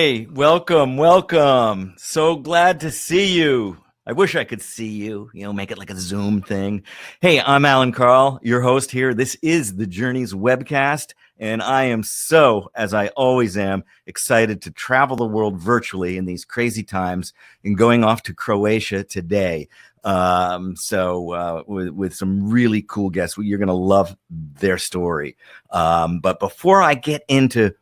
Hey, welcome. So glad to see you. I wish I could see you, make it like a Zoom thing. Hey, I'm Allan Karl, your host here. This is the Journeys Webcast, and I am so, as I always am, excited to travel the world virtually in these crazy times and going off to Croatia today. With some really cool guests, you're going to love their story. But before I get into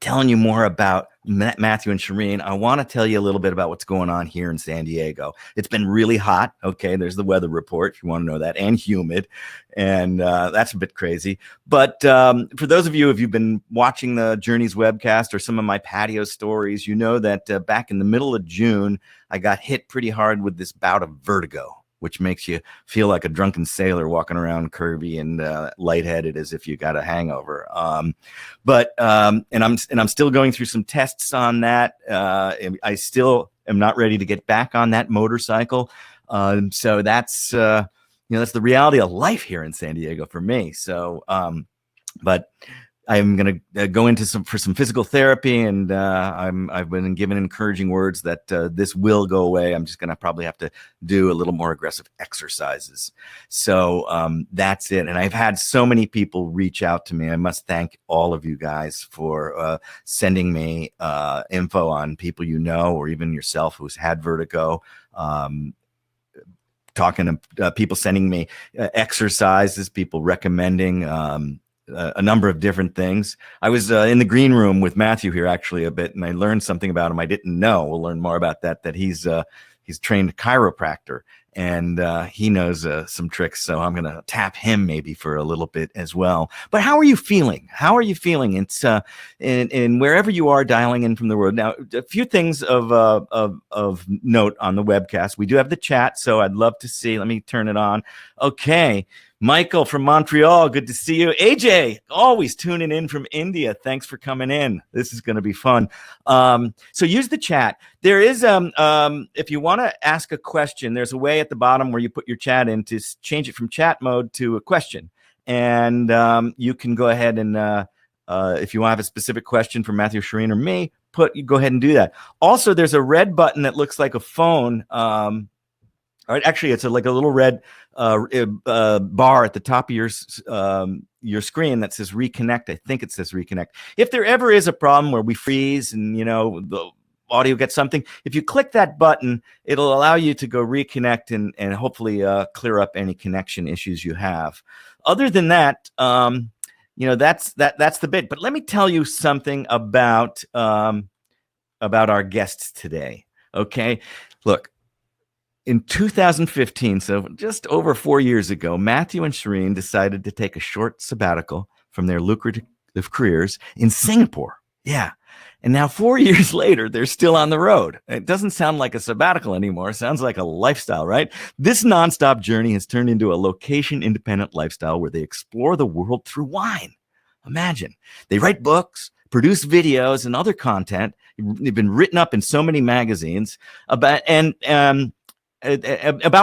telling you more about Matthew and Charine, I want to tell you a little bit about what's going on here in San Diego. It's been really hot. Okay, there's the weather report if you want to know that, and humid, and that's a bit crazy. But for those of you, if you've been watching the Journeys webcast or some of my patio stories, you know that back in the middle of June, I got hit pretty hard with this bout of vertigo, which makes you feel like a drunken sailor walking around curvy and lightheaded as if you got a hangover. And I'm still going through some tests on that. I still am not ready to get back on that motorcycle. So that's the reality of life here in San Diego for me. So, but I'm going to go into some physical therapy, and I've been given encouraging words that this will go away. I'm just going to probably have to do a little more aggressive exercises. So that's it. And I've had so many people reach out to me. I must thank all of you guys for sending me info on people or even yourself who's had vertigo. Talking to people sending me exercises, people recommending a number of different things. I was in the green room with Matthew here actually a bit, and I learned something about him I didn't know. We'll learn more about that he's trained chiropractor, and he knows some tricks. So I'm going to tap him maybe for a little bit as well. But how are you feeling? It's in wherever you are dialing in from the world. Now, a few things of note on the webcast. We do have the chat, so I'd love to see. Let me turn it on. Okay. Michael from Montreal, good to see you. AJ, always tuning in from India. Thanks for coming in. This is going to be fun. So use the chat. There is, if you want to ask a question, there's a way at the bottom where you put your chat in to change it from chat mode to a question. And you can go ahead and, if you want to have a specific question for Matthew, Charine, or me, you go ahead and do that. Also, there's a red button that looks like a phone. All right, actually, it's like a little red bar at the top of your screen that says reconnect. I think it says reconnect. If there ever is a problem where we freeze and the audio gets something, if you click that button, it'll allow you to go reconnect and hopefully clear up any connection issues you have. Other than that, that's the bit. But let me tell you something about our guests today. Okay, look. In 2015, so just over 4 years ago, Matthew and Charine decided to take a short sabbatical from their lucrative careers in Singapore. Yeah. And now 4 years later, they're still on the road. It doesn't sound like a sabbatical anymore. It sounds like a lifestyle, right? This nonstop journey has turned into a location-independent lifestyle where they explore the world through wine. Imagine. They write books, produce videos, and other content. They've been written up in so many magazines about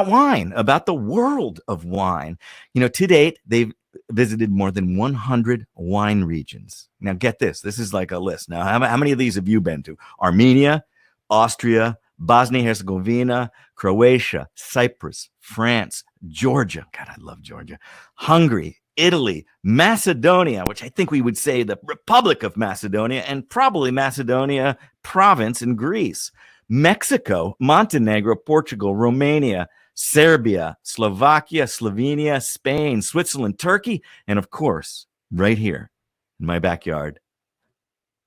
wine, about the world of wine. To date, they've visited more than 100 wine regions. Now, get this. This is like a list. Now, how many of these have you been to? Armenia, Austria, Bosnia-Herzegovina, Croatia, Cyprus, France, Georgia. God, I love Georgia. Hungary, Italy, Macedonia, which I think we would say the Republic of Macedonia, and probably Macedonia province in Greece. Mexico, Montenegro, Portugal, Romania, Serbia, Slovakia, Slovenia, Spain, Switzerland, Turkey, and of course, right here in my backyard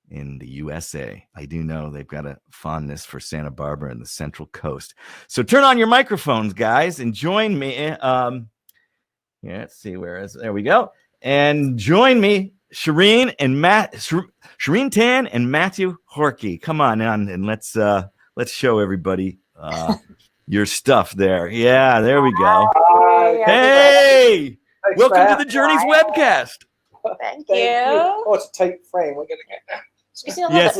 in the USA. I do know they've got a fondness for Santa Barbara and the Central Coast. So turn on your microphones, guys, and join me. Let's see, there we go. And join me, Charine Tan and Matthew Horkey. Come on and let's show everybody your stuff there. Yeah, there we go. Hey, welcome to the Journeys webcast. Thank you. Oh, it's a tight frame. We're gonna get that.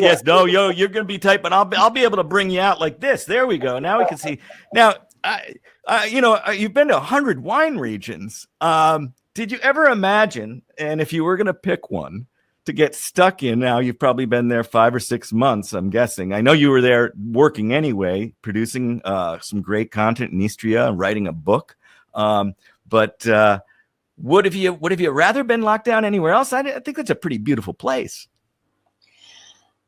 Yes. No, you're gonna be tight, but I'll be able to bring you out like this. There we go. Now we can see. Now, you've been to 100 wine regions. Did you ever imagine, and if you were gonna pick one, to get stuck in. Now you've probably been there 5 or 6 months, I'm guessing. I know you were there working anyway, producing some great content in Istria and writing a book. But would have you rather been locked down anywhere else? I think that's a pretty beautiful place.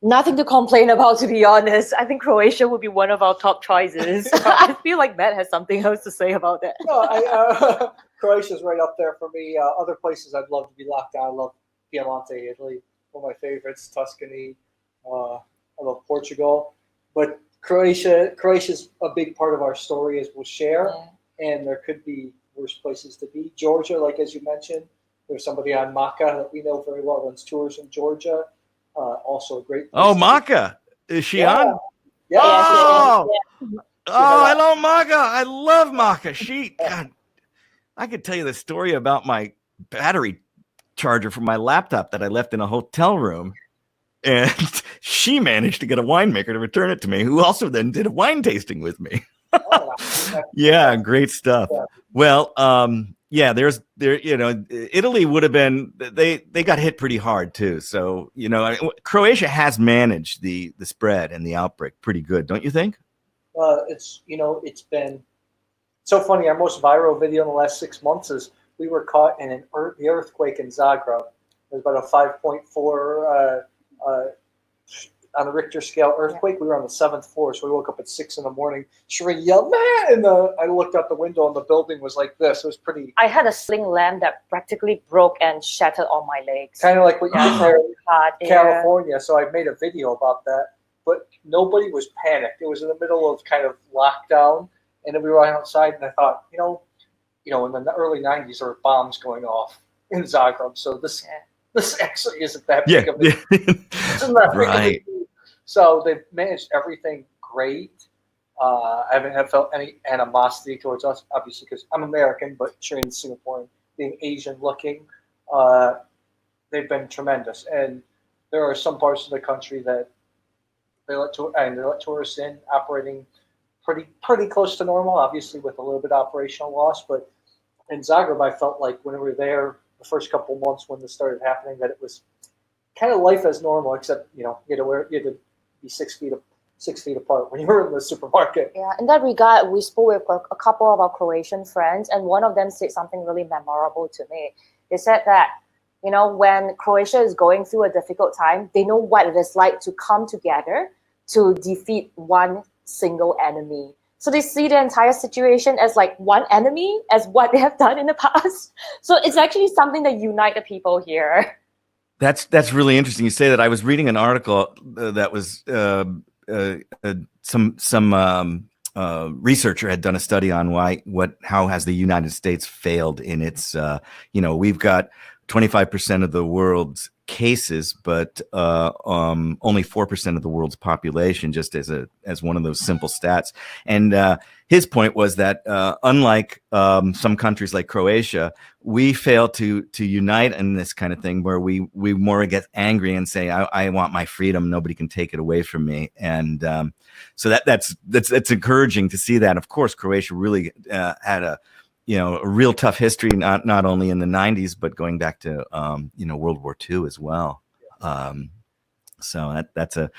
Nothing to complain about, to be honest. I think Croatia would be one of our top choices. I feel like Matt has something else to say about that. No, Croatia's right up there for me. Other places I'd love to be locked down. I love Piemonte, Italy, one of my favorites. Tuscany. I love Portugal. But Croatia's a big part of our story, as we'll share. Yeah. And there could be worse places to be. Georgia, like as you mentioned, there's somebody on Maka that we know very well, runs tours in Georgia. Also a great place. Oh, Maka. Is she on? Yeah. Oh, hello, Maka. I love Maka. God, I could tell you the story about my battery charger for my laptop that I left in a hotel room. And she managed to get a winemaker to return it to me, who also then did a wine tasting with me. Yeah, great stuff. Yeah. Well, Italy would have been, they got hit pretty hard too. So, Croatia has managed the spread and the outbreak pretty good, don't you think? It's been so funny. Our most viral video in the last 6 months is we were caught in the earthquake in Zagreb. It was about a 5.4 on the Richter scale earthquake. We were on the 7th floor, so we woke up at 6 in the morning. Charine yelled, "Man!" And I looked out the window, and the building was like this. It was pretty. I had a sling lamp that practically broke and shattered on my legs. Kind of like what you did there in California. So I made a video about that, but nobody was panicked. It was in the middle of kind of lockdown, and then we were outside, and I thought, in the early 90s, there were bombs going off in Zagreb. So this actually isn't that big of a right. So they've managed everything great. I haven't felt any animosity towards us, obviously, because I'm American, but Charine's Singaporean, being Asian looking. They've been tremendous. And there are some parts of the country that they let tourists in, operating pretty close to normal, obviously with a little bit of operational loss. But in Zagreb, I felt like when we were there the first couple months when this started happening, that it was kind of life as normal, except you had to be 6 feet apart when you were in the supermarket. Yeah, in that regard, we spoke with a couple of our Croatian friends, and one of them said something really memorable to me. They said that, when Croatia is going through a difficult time, they know what it is like to come together to defeat one single enemy. So they see the entire situation as like one enemy, as what they have done in the past. So it's actually something that unites the people here. That's really interesting. You say that. I was reading an article that was some researcher had done a study on how has the United States failed in its we've got 25% of the world's cases, but only 4% of the world's population, just as one of those simple stats. And his point was that unlike some countries like Croatia, we fail to unite in this kind of thing, where we more get angry and say, I want my freedom, nobody can take it away from me. And so that's encouraging to see that. Of course, Croatia really had a real tough history, not only in the 90s, but going back to, World War II as well. So that's a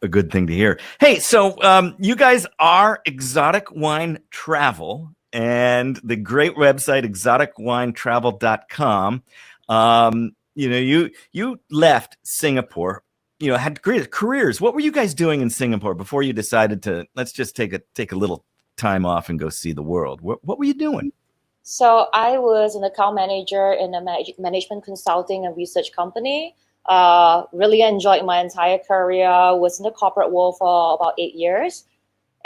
good thing to hear. Hey, so you guys are Exotic Wine Travel, and the great website, exoticwinetravel.com. You left Singapore, had great careers. What were you guys doing in Singapore before you decided to, let's just take a little time off and go see the world? What were you doing? So I was an account manager in a management consulting and research company. Really enjoyed my entire career. Was in the corporate world for about 8 years,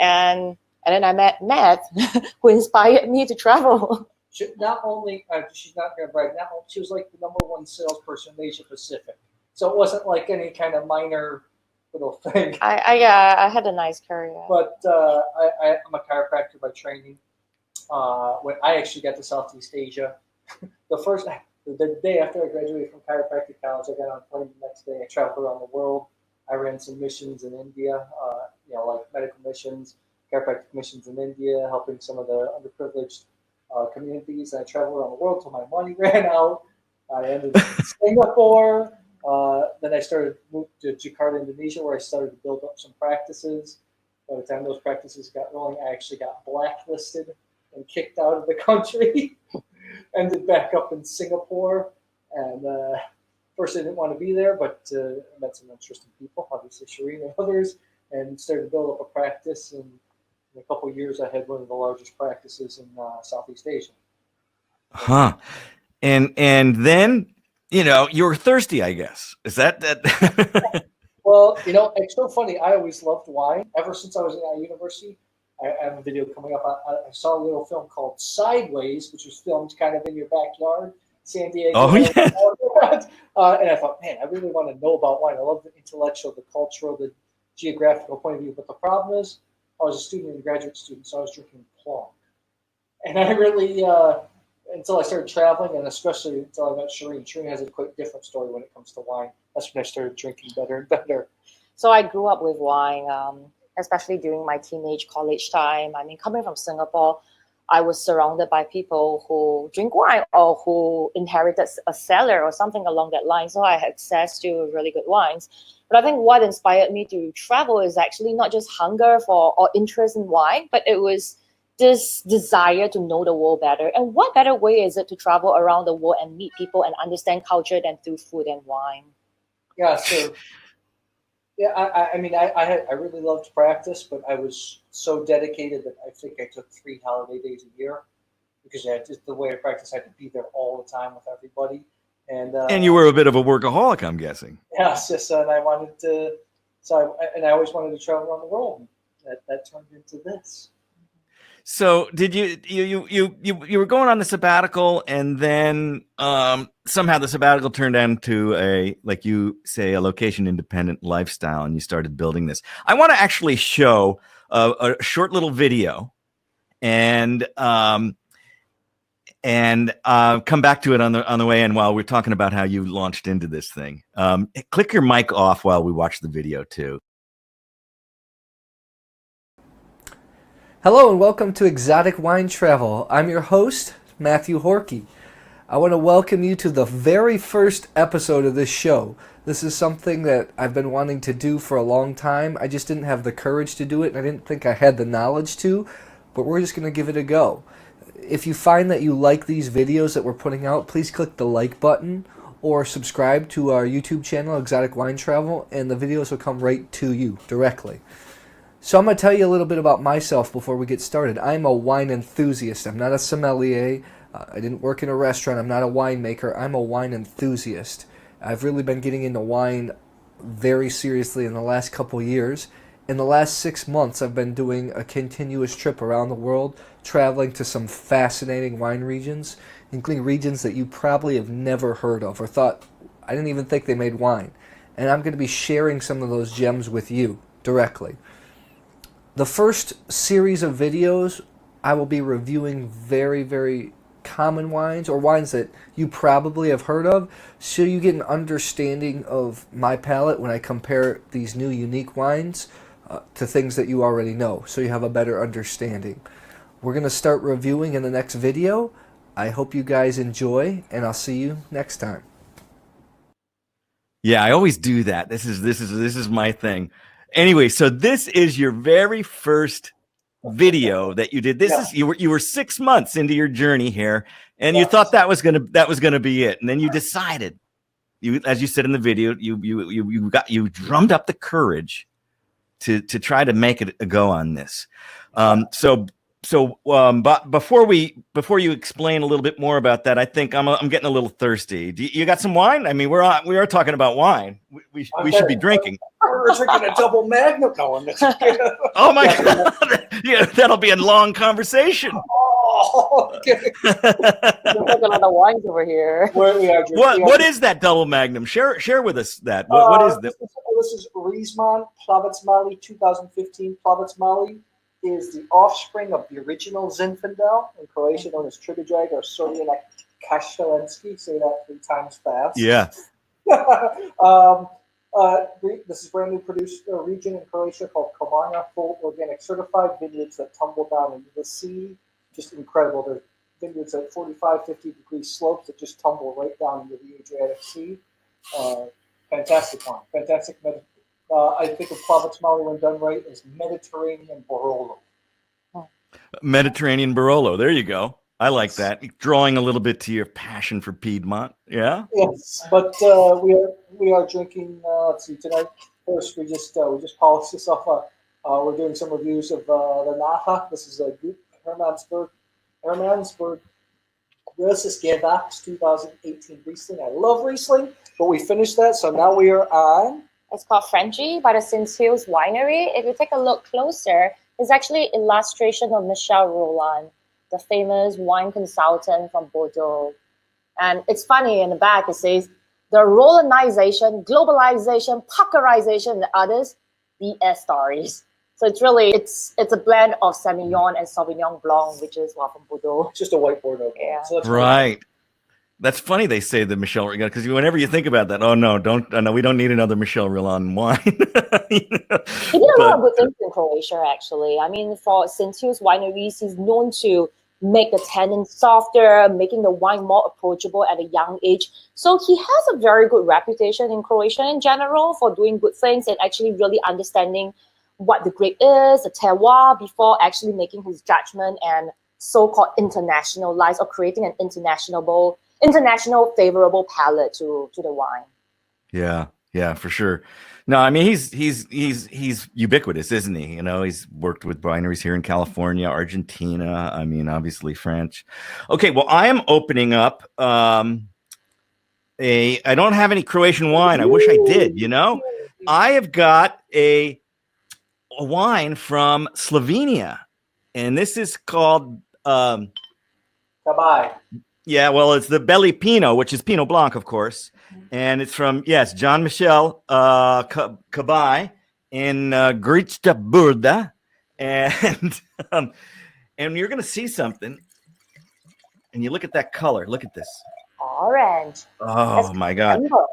and then I met Matt, who inspired me to travel. Not only she's not going to brag. She was like the #1 salesperson in Asia Pacific. So it wasn't like any kind of minor little thing. I had a nice career. But I'm a chiropractor by training. When I actually got to Southeast Asia, the day after I graduated from chiropractic college, I got on a plane the next day. I traveled around the world. I ran some missions in India, like medical missions, chiropractic missions in India, helping some of the underprivileged communities. I traveled around the world till my money ran out. I ended up in Singapore. then I moved to Jakarta, Indonesia, where I started to build up some practices. By the time those practices got rolling, I actually got blacklisted and kicked out of the country. Ended back up in Singapore. And first, I didn't want to be there, but I met some interesting people, obviously Charine and others, and started to build up a practice. And in a couple of years, I had one of the largest practices in Southeast Asia. Huh. And then, you know, you were thirsty, I guess. Is that? Well, you know, it's so funny. I always loved wine. Ever since I was in university, I have a video coming up. I saw a little film called Sideways, which was filmed kind of in your backyard, San Diego. Oh, yeah. And I thought, man, I really want to know about wine. I love the intellectual, the cultural, the geographical point of view. But the problem is, I was a student and a graduate student, so I was drinking plum. And I really, until I started traveling, and especially until I met Charine. Charine has a quite different story when it comes to wine. That's when I started drinking better and better. So I grew up with wine, especially during my teenage college time. I mean, coming from Singapore, I was surrounded by people who drink wine or who inherited a cellar or something along that line. So I had access to really good wines. But I think what inspired me to travel is actually not just hunger for or interest in wine, but it was this desire to know the world better. And what better way is it to travel around the world and meet people and understand culture than through food and wine? Yeah, so yeah, I mean, I really loved practice, but I was so dedicated that I think I took 3 holiday days a year because just the way I practice, I had to be there all the time with everybody. And you were a bit of a workaholic, I'm guessing. Yes, and I wanted to, I always wanted to travel around the world. That turned into this. So did you were going on the sabbatical, and then somehow the sabbatical turned into a, like you say, a location independent lifestyle, and you started building this. I want to actually show a short little video and come back to it on the way in while we're talking about how you launched into this thing. Click your mic off while we watch the video too. Hello and welcome to Exotic Wine Travel. I'm your host, Matthew Horkey. I want to welcome you to the very first episode of this show. This is something that I've been wanting to do for a long time. I just didn't have the courage to do it, and I didn't think I had the knowledge to, but we're just going to give it a go. If you find that you like these videos that we're putting out, please click the like button or subscribe to our YouTube channel, Exotic Wine Travel, and the videos will come right to you directly. So I'm going to tell you a little bit about myself before we get started. I'm a wine enthusiast. I'm not a sommelier. I didn't work in a restaurant. I'm not a winemaker. I'm a wine enthusiast. I've really been getting into wine very seriously in the last couple years. In the last 6 months, I've been doing a continuous trip around the world, traveling to some fascinating wine regions, including regions that you probably have never heard of or thought, I didn't even think they made wine. And I'm going to be sharing some of those gems with you directly. The first series of videos, I will be reviewing very, very common wines or wines that you probably have heard of, so you get an understanding of my palate when I compare these new unique wines to things that you already know, so you have a better understanding. We're going to start reviewing in the next video. I hope you guys enjoy, and I'll see you next time. Yeah, I always do that. This is my thing. Anyway, so this is your very first video that you did. This is you were 6 months into your journey here, and you thought that was gonna be it, and then you decided, as you said in the video, you drummed up the courage to try to make it a go on this. But before you explain a little bit more about that, I think I'm getting a little thirsty. You got some wine? I mean, we are talking about wine. We should be drinking. We're drinking a double magnum. Oh my God! Yeah, that'll be a long conversation. Oh, okay. We're talking about the wines over here. What is that double magnum? Share with us that. What is this? This is Rizman Plavec-Mali 2015. Plavec-Mali is the offspring of the original Zinfandel in Croatia, known as Trigajag or Sorjena Kaštelanski. Say that 3 times fast. Yeah. This is brand new produced region in Croatia called Komarna, full organic certified vineyards that tumble down into the sea. Just incredible. They're vineyards at 45, 50 degree slopes that just tumble right down into the Adriatic Sea. Fantastic wine. Fantastic. I think of Cosmopolitan when done right as Mediterranean Barolo. Mediterranean Barolo. There you go. I like that. Drawing a little bit to your passion for Piedmont. Yeah. Yes, but we are drinking. Let's see. Tonight, first we just polished this off. We're doing some reviews of the Naha. This is a Hermannsburg Grosses Gewachs 2018 Riesling. I love Riesling, but we finished that, so now we are on. It's called Frenchy by the St. Hills Winery. If you take a look closer, it's actually illustration of Michel Rolland, the famous wine consultant from Bordeaux. And it's funny, in the back it says, the Rollandization, globalization, puckerization, and the others, BS stories. So it's really, it's a blend of Semillon and Sauvignon Blanc, which is from Bordeaux. It's just a white Bordeaux. Yeah. So that's right. That's funny they say the Michel, because whenever you think about that, oh no, we don't need another Michel Rolland wine. He did a lot of good things in Croatia, actually. I mean, for St. Hills Wineries, he's known to make the tannin softer, making the wine more approachable at a young age. So he has a very good reputation in Croatia in general for doing good things and actually really understanding what the grape is, the terroir, before actually making his judgment and so-called internationalize or creating an international favorable palate to the wine. Yeah, for sure. No, I mean he's ubiquitous, isn't he? You know, he's worked with wineries here in California, Argentina. I mean, obviously French. Okay, well, I am opening up I don't have any Croatian wine. I wish I did. You know, I have got a wine from Slovenia, and this is called Goodbye. Yeah, well, it's the Belly Pinot, which is Pinot Blanc, of course. And it's from, John Michel Cabai in Grita Burda. And you're going to see something. And you look at that color. Look at this. Orange. Oh, That's my God. December.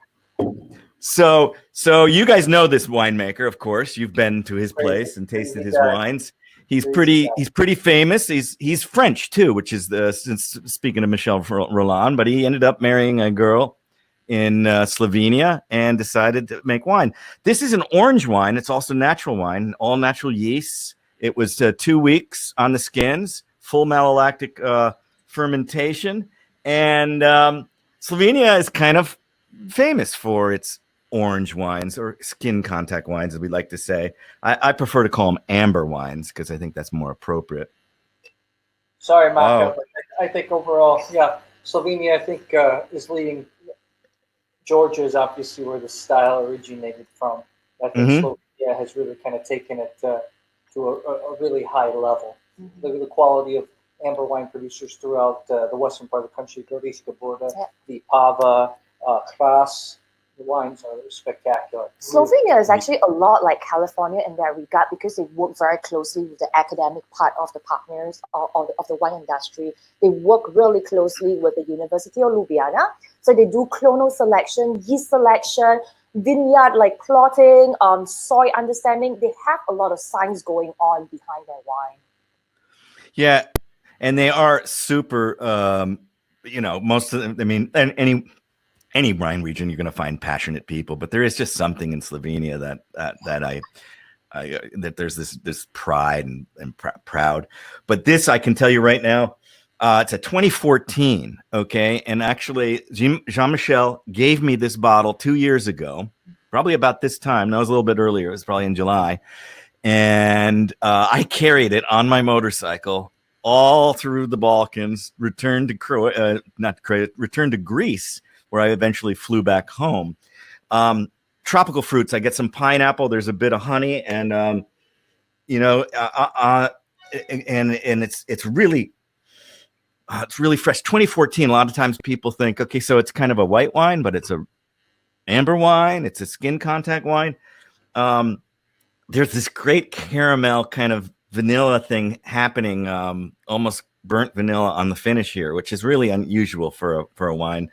So you guys know this winemaker, of course. You've been to his place and tasted his wines. He's pretty famous. He's French too, which is since speaking of Michel Rolland, but he ended up marrying a girl in Slovenia and decided to make wine. This is an orange wine. It's also natural wine, all natural yeasts. It was 2 weeks on the skins, full malolactic fermentation, and Slovenia is kind of famous for its orange wines, or skin contact wines, as we like to say. I prefer to call them amber wines because I think that's more appropriate. Sorry, Marco, but I think overall, Slovenia, I think, is leading. Georgia is obviously where the style originated from. I think Slovenia has really kind of taken it to a really high level. Look at the quality of amber wine producers throughout the western part of the country, Gorička Brda, Vipava, Kras. The wines are spectacular. Slovenia is actually a lot like California in that regard because they work very closely with the academic part of the partners of the wine industry. They work really closely with the University of Ljubljana. So they do clonal selection, yeast selection, vineyard like plotting, soil understanding. They have a lot of science going on behind their wine. Yeah, and they are super, most of them, I mean, any wine region, you're going to find passionate people, but there is just something in Slovenia that there's this pride and proud. But this, I can tell you right now, it's a 2014. Okay. And actually Jean-Michel gave me this bottle 2 years ago, probably about this time. That was a little bit earlier. It was probably in July. And I carried it on my motorcycle all through the Balkans, returned to Greece, where I eventually flew back home. Tropical fruits. I get some pineapple. There's a bit of honey, and and it's really fresh. 2014. A lot of times people think, okay, so it's kind of a white wine, but it's a amber wine. It's a skin contact wine. There's this great caramel kind of vanilla thing happening, almost burnt vanilla on the finish here, which is really unusual for a wine.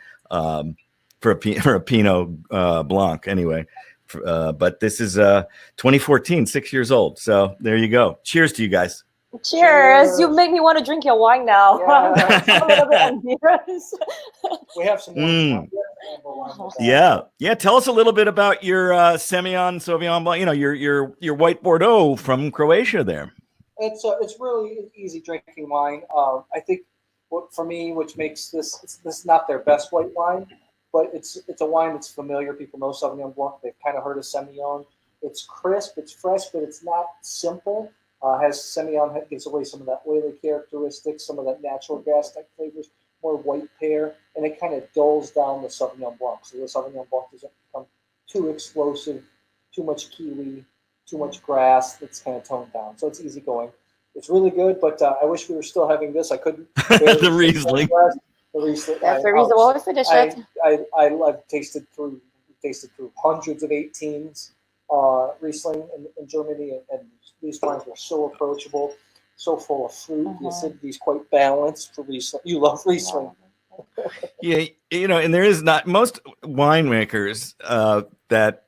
For a Pinot Blanc, anyway. But this is 2014, 6 years old. So there you go. Cheers to you guys. Cheers! You make me want to drink your wine now. Yeah. A little bit envious. We have some wine. Yeah. Tell us a little bit about your Semillon Sauvignon Blanc. You know, your white Bordeaux from Croatia there. It's really easy drinking wine. I think what for me, which makes this is not their best white wine, but it's a wine that's familiar. People know Sauvignon Blanc. They've kind of heard of Semillon. It's crisp, it's fresh, but it's not simple. Has Semillon gives away some of that oily characteristics, some of that natural gas type flavors, more white pear, and it kind of dulls down the Sauvignon Blanc. So the Sauvignon Blanc doesn't become too explosive, too much kiwi, too much grass. That's kind of toned down. So it's easy going. It's really good, but I wish we were still having this. I couldn't. The Riesling. The Riesling. That's the reason. What was the dish? I've tasted through hundreds of 18s. Riesling in Germany, and these wines were so approachable, so full of fruit. The acidity is quite balanced for Riesling. You love Riesling. Yeah, you know, and there is not most winemakers that.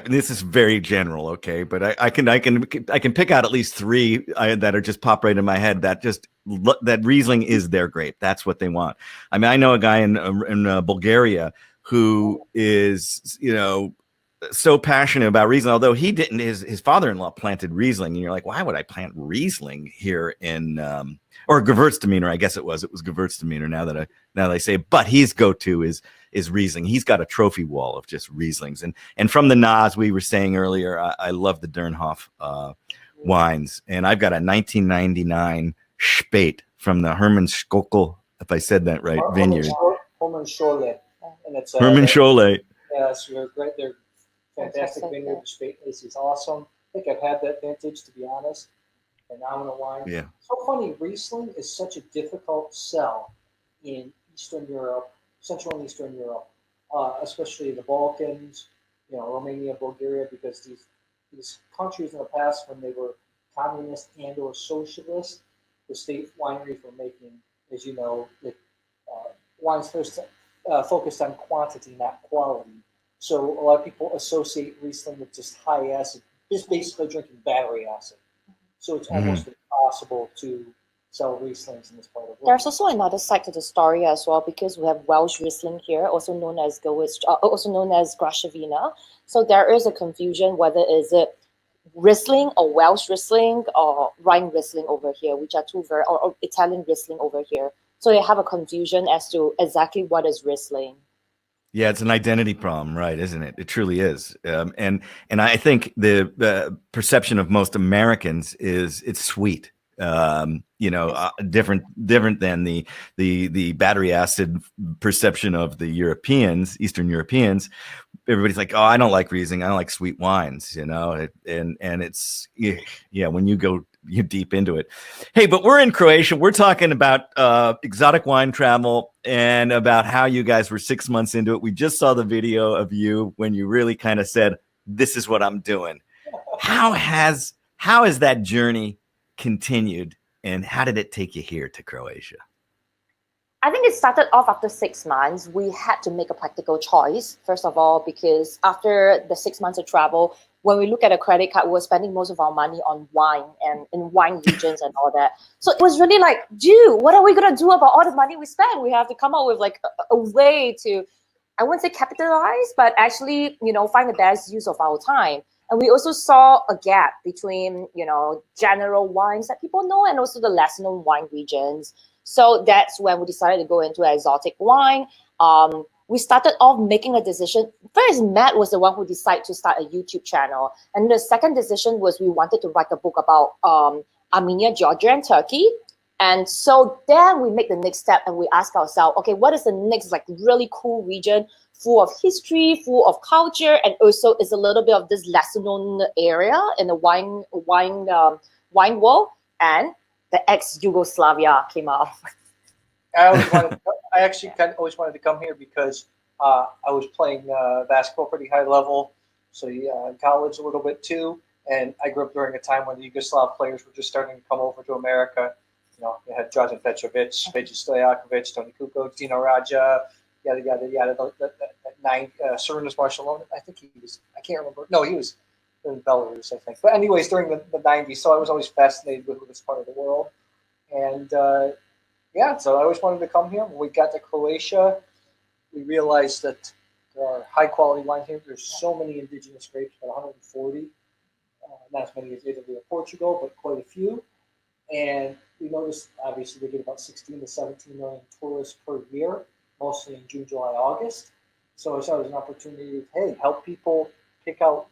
This is very general, okay, but I can pick out at least three that are just pop right in my head. That Riesling is their grape. That's what they want. I mean, I know a guy in Bulgaria who is, you know, so passionate about Riesling, although he didn't. His father-in-law planted Riesling, and you're like, why would I plant Riesling here in or Gewürztraminer? I guess it was Gewürztraminer. Now that I say, but his go-to is Riesling. He's got a trophy wall of just Rieslings, and from the Nas we were saying earlier, I love the Dernhoff wines, and I've got a 1999 Spate from the Hermann Schockel, if I said that right, vineyard. Hermann Schole, and it's Hermann Schole. Yes, they're great. They're fantastic vineyard. The Spate is awesome. I think I've had that vintage, to be honest. Phenomenal wine. Yeah. So funny, Riesling is such a difficult sell in Eastern Europe, Central and Eastern Europe, especially the Balkans, you know, Romania, Bulgaria, because these countries in the past, when they were communist and or socialist, the state wineries were making, as you know, wines first focused on quantity, not quality. So a lot of people associate Riesling with just high acid, just basically drinking battery acid. So it's almost impossible to sell Rieslings in this part of the world. There's also another side to the story as well, because we have Welsh Riesling here, also known as Grashevina. So there is a confusion whether is it Riesling or Welsh Riesling or Rhine Riesling over here, which are two or Italian Riesling over here. So they have a confusion as to exactly what is Riesling. Yeah, it's an identity problem, right? Isn't it? It truly is. And I think the perception of most Americans is it's sweet. You know, different than the battery acid perception of the Europeans, Eastern Europeans. Everybody's like, oh, I don't like Riesling. I don't like sweet wines, you know, and it's, yeah, when you're deep into it. Hey, but we're in Croatia. We're talking about exotic wine travel and about how you guys were 6 months into it. We just saw the video of you when you really kind of said, this is what I'm doing. How has that journey continued, and how did it take you here to Croatia? I think it started off after 6 months. We had to make a practical choice, first of all, because after the 6 months of travel, when we look at a credit card, we're spending most of our money on wine and in wine regions and all that. So it was really like, dude, what are we going to do about all the money we spend? We have to come up with like a way to, I wouldn't say capitalize, but actually, you know, find the best use of our time. And we also saw a gap between, you know, general wines that people know and also the lesser known wine regions. So that's when we decided to go into exotic wine. We started off making a decision. First, Matt was the one who decided to start a YouTube channel. And the second decision was we wanted to write a book about Armenia, Georgia, and Turkey. And so then we make the next step and we ask ourselves, okay, what is the next like really cool region full of history, full of culture, and also is a little bit of this lesser known area in the wine world? And the ex-Yugoslavia came out. I actually always wanted to come here because I was playing basketball pretty high level, so yeah, in college a little bit too. And I grew up during a time when the Yugoslav players were just starting to come over to America. You know, you had Drazen Petrovic, Peja Stojakovic, Toni Kukoc, Dino Radja, yada, yada, yada. That Sarunas Marcelona, I think he was, I can't remember. No, he was in Belarus, I think. But anyways, during the 90s, so I was always fascinated with this part of the world. And yeah, so I always wanted to come here. When we got to Croatia, we realized that there are high quality wines here. There's so many indigenous grapes, about 140. Not as many as Italy or Portugal, but quite a few. And we noticed, obviously, they get about 16 to 17 million tourists per year, mostly in June, July, August. So I saw it as an opportunity to, hey, help people pick out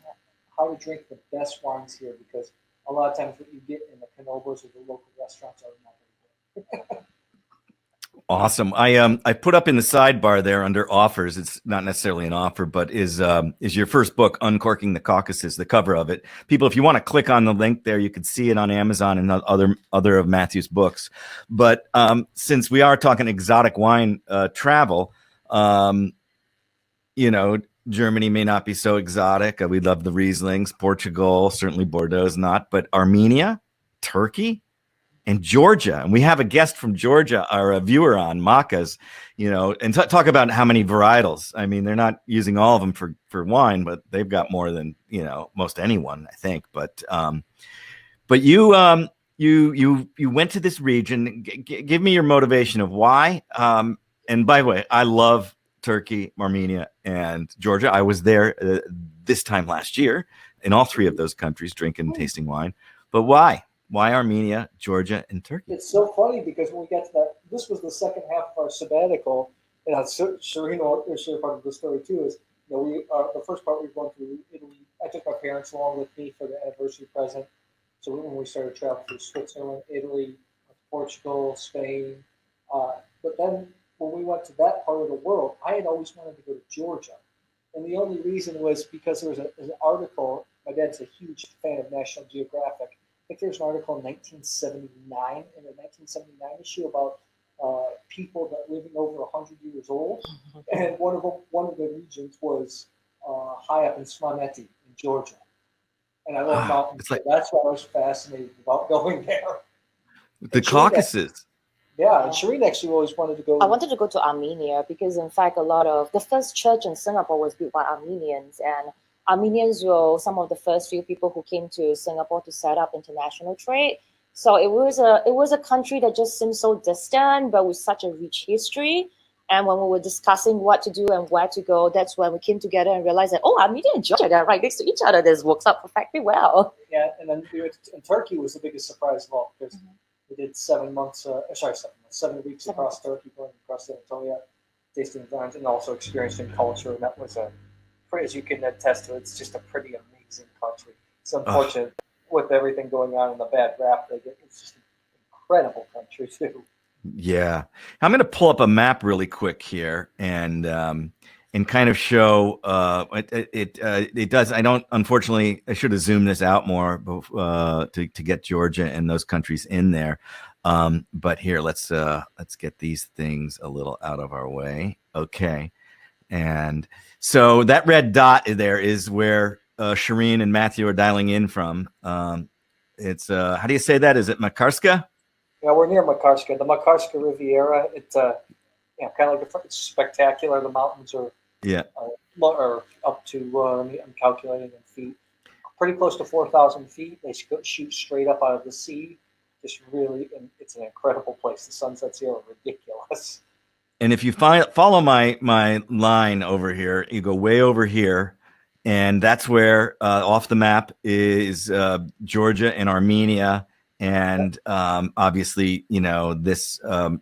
how to drink the best wines here, because a lot of times what you get in the canobas or the local restaurants are not very good. Awesome. I put up in the sidebar there under offers. It's not necessarily an offer, but is your first book, Uncorking the Caucasus, the cover of it. People, if you want to click on the link there, you can see it on Amazon and other of Matthew's books. But since we are talking exotic wine travel, you know, Germany may not be so exotic. We love the Rieslings. Portugal, certainly Bordeaux is not, but Armenia, Turkey, and Georgia. And we have a guest from Georgia, our viewer on Macas, you know, and talk about how many varietals. I mean, they're not using all of them for wine, but they've got more than, you know, most anyone, I think. But you went to this region. Give me your motivation of why. And by the way, I love Turkey, Armenia, and Georgia. I was there this time last year in all three of those countries, drinking and tasting wine. But why? Why Armenia, Georgia, and Turkey? It's so funny because when we got to that, this was the second half of our sabbatical, and Charine will share part of the story too. Is, you know, the first part we were going through Italy. I took my parents along with me for the anniversary present. So when we started traveling through Switzerland, Italy, Portugal, Spain, but then when we went to that part of the world, I had always wanted to go to Georgia, and the only reason was because there was an article. My dad's a huge fan of National Geographic. I think there's an article in 1979, in the 1979 issue, about people that living over 100 years old, and one of the regions was high up in Smaneti in Georgia. And I love mountains, so that's why I was fascinated about going there. The Caucasus. Yeah, and Charine actually always wanted to go. I wanted to go to Armenia because, in fact, a lot of the first church in Singapore was built by Armenians, and Armenians were some of the first few people who came to Singapore to set up international trade. So it was a country that just seemed so distant, but with such a rich history. And when we were discussing what to do and where to go, that's when we came together and realized that, oh, Armenia and Georgia, they're right next to each other. This works out perfectly well. Yeah, and then and Turkey was the biggest surprise of all, because we did 7 weeks across Turkey, going across Anatolia, tasting wines, and also experiencing culture. And that was as you can attest to, it's just a pretty amazing country. It's unfortunate with everything going on in the bad rap they get. It's just an incredible country too. Yeah, I'm going to pull up a map really quick here and kind of show it does. I don't, unfortunately, I should have zoomed this out more to get Georgia and those countries in there. But here, let's get these things a little out of our way. Okay. And so that red dot there is where Charine and Matthew are dialing in from. It's how do you say that? Is it Makarska? Yeah, we're near Makarska, the Makarska Riviera. It's kind of like it's spectacular. The mountains are are up to I'm calculating in feet, pretty close to 4,000 feet. They shoot straight up out of the sea. Just really, and it's an incredible place. The sunsets here are ridiculous. And if you follow my line over here, you go way over here, and that's where off the map is Georgia and Armenia, and obviously, you know, this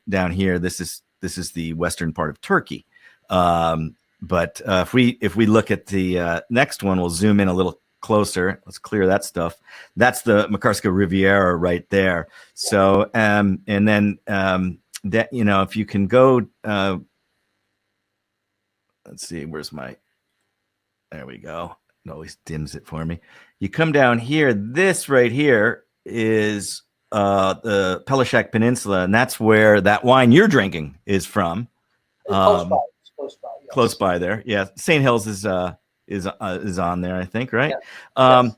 down here, this is the western part of Turkey. But if we look at the next one, we'll zoom in a little closer. Let's clear that stuff. That's the Makarska Riviera right there. So and then that, you know, if you can go, let's see, there we go. It always dims it for me. You come down here, this right here is the Pelishak Peninsula, and that's where that wine you're drinking is from. Close by, yes. Close by there. Yeah. St. Hills is on there, I think, right? Yeah. Yes.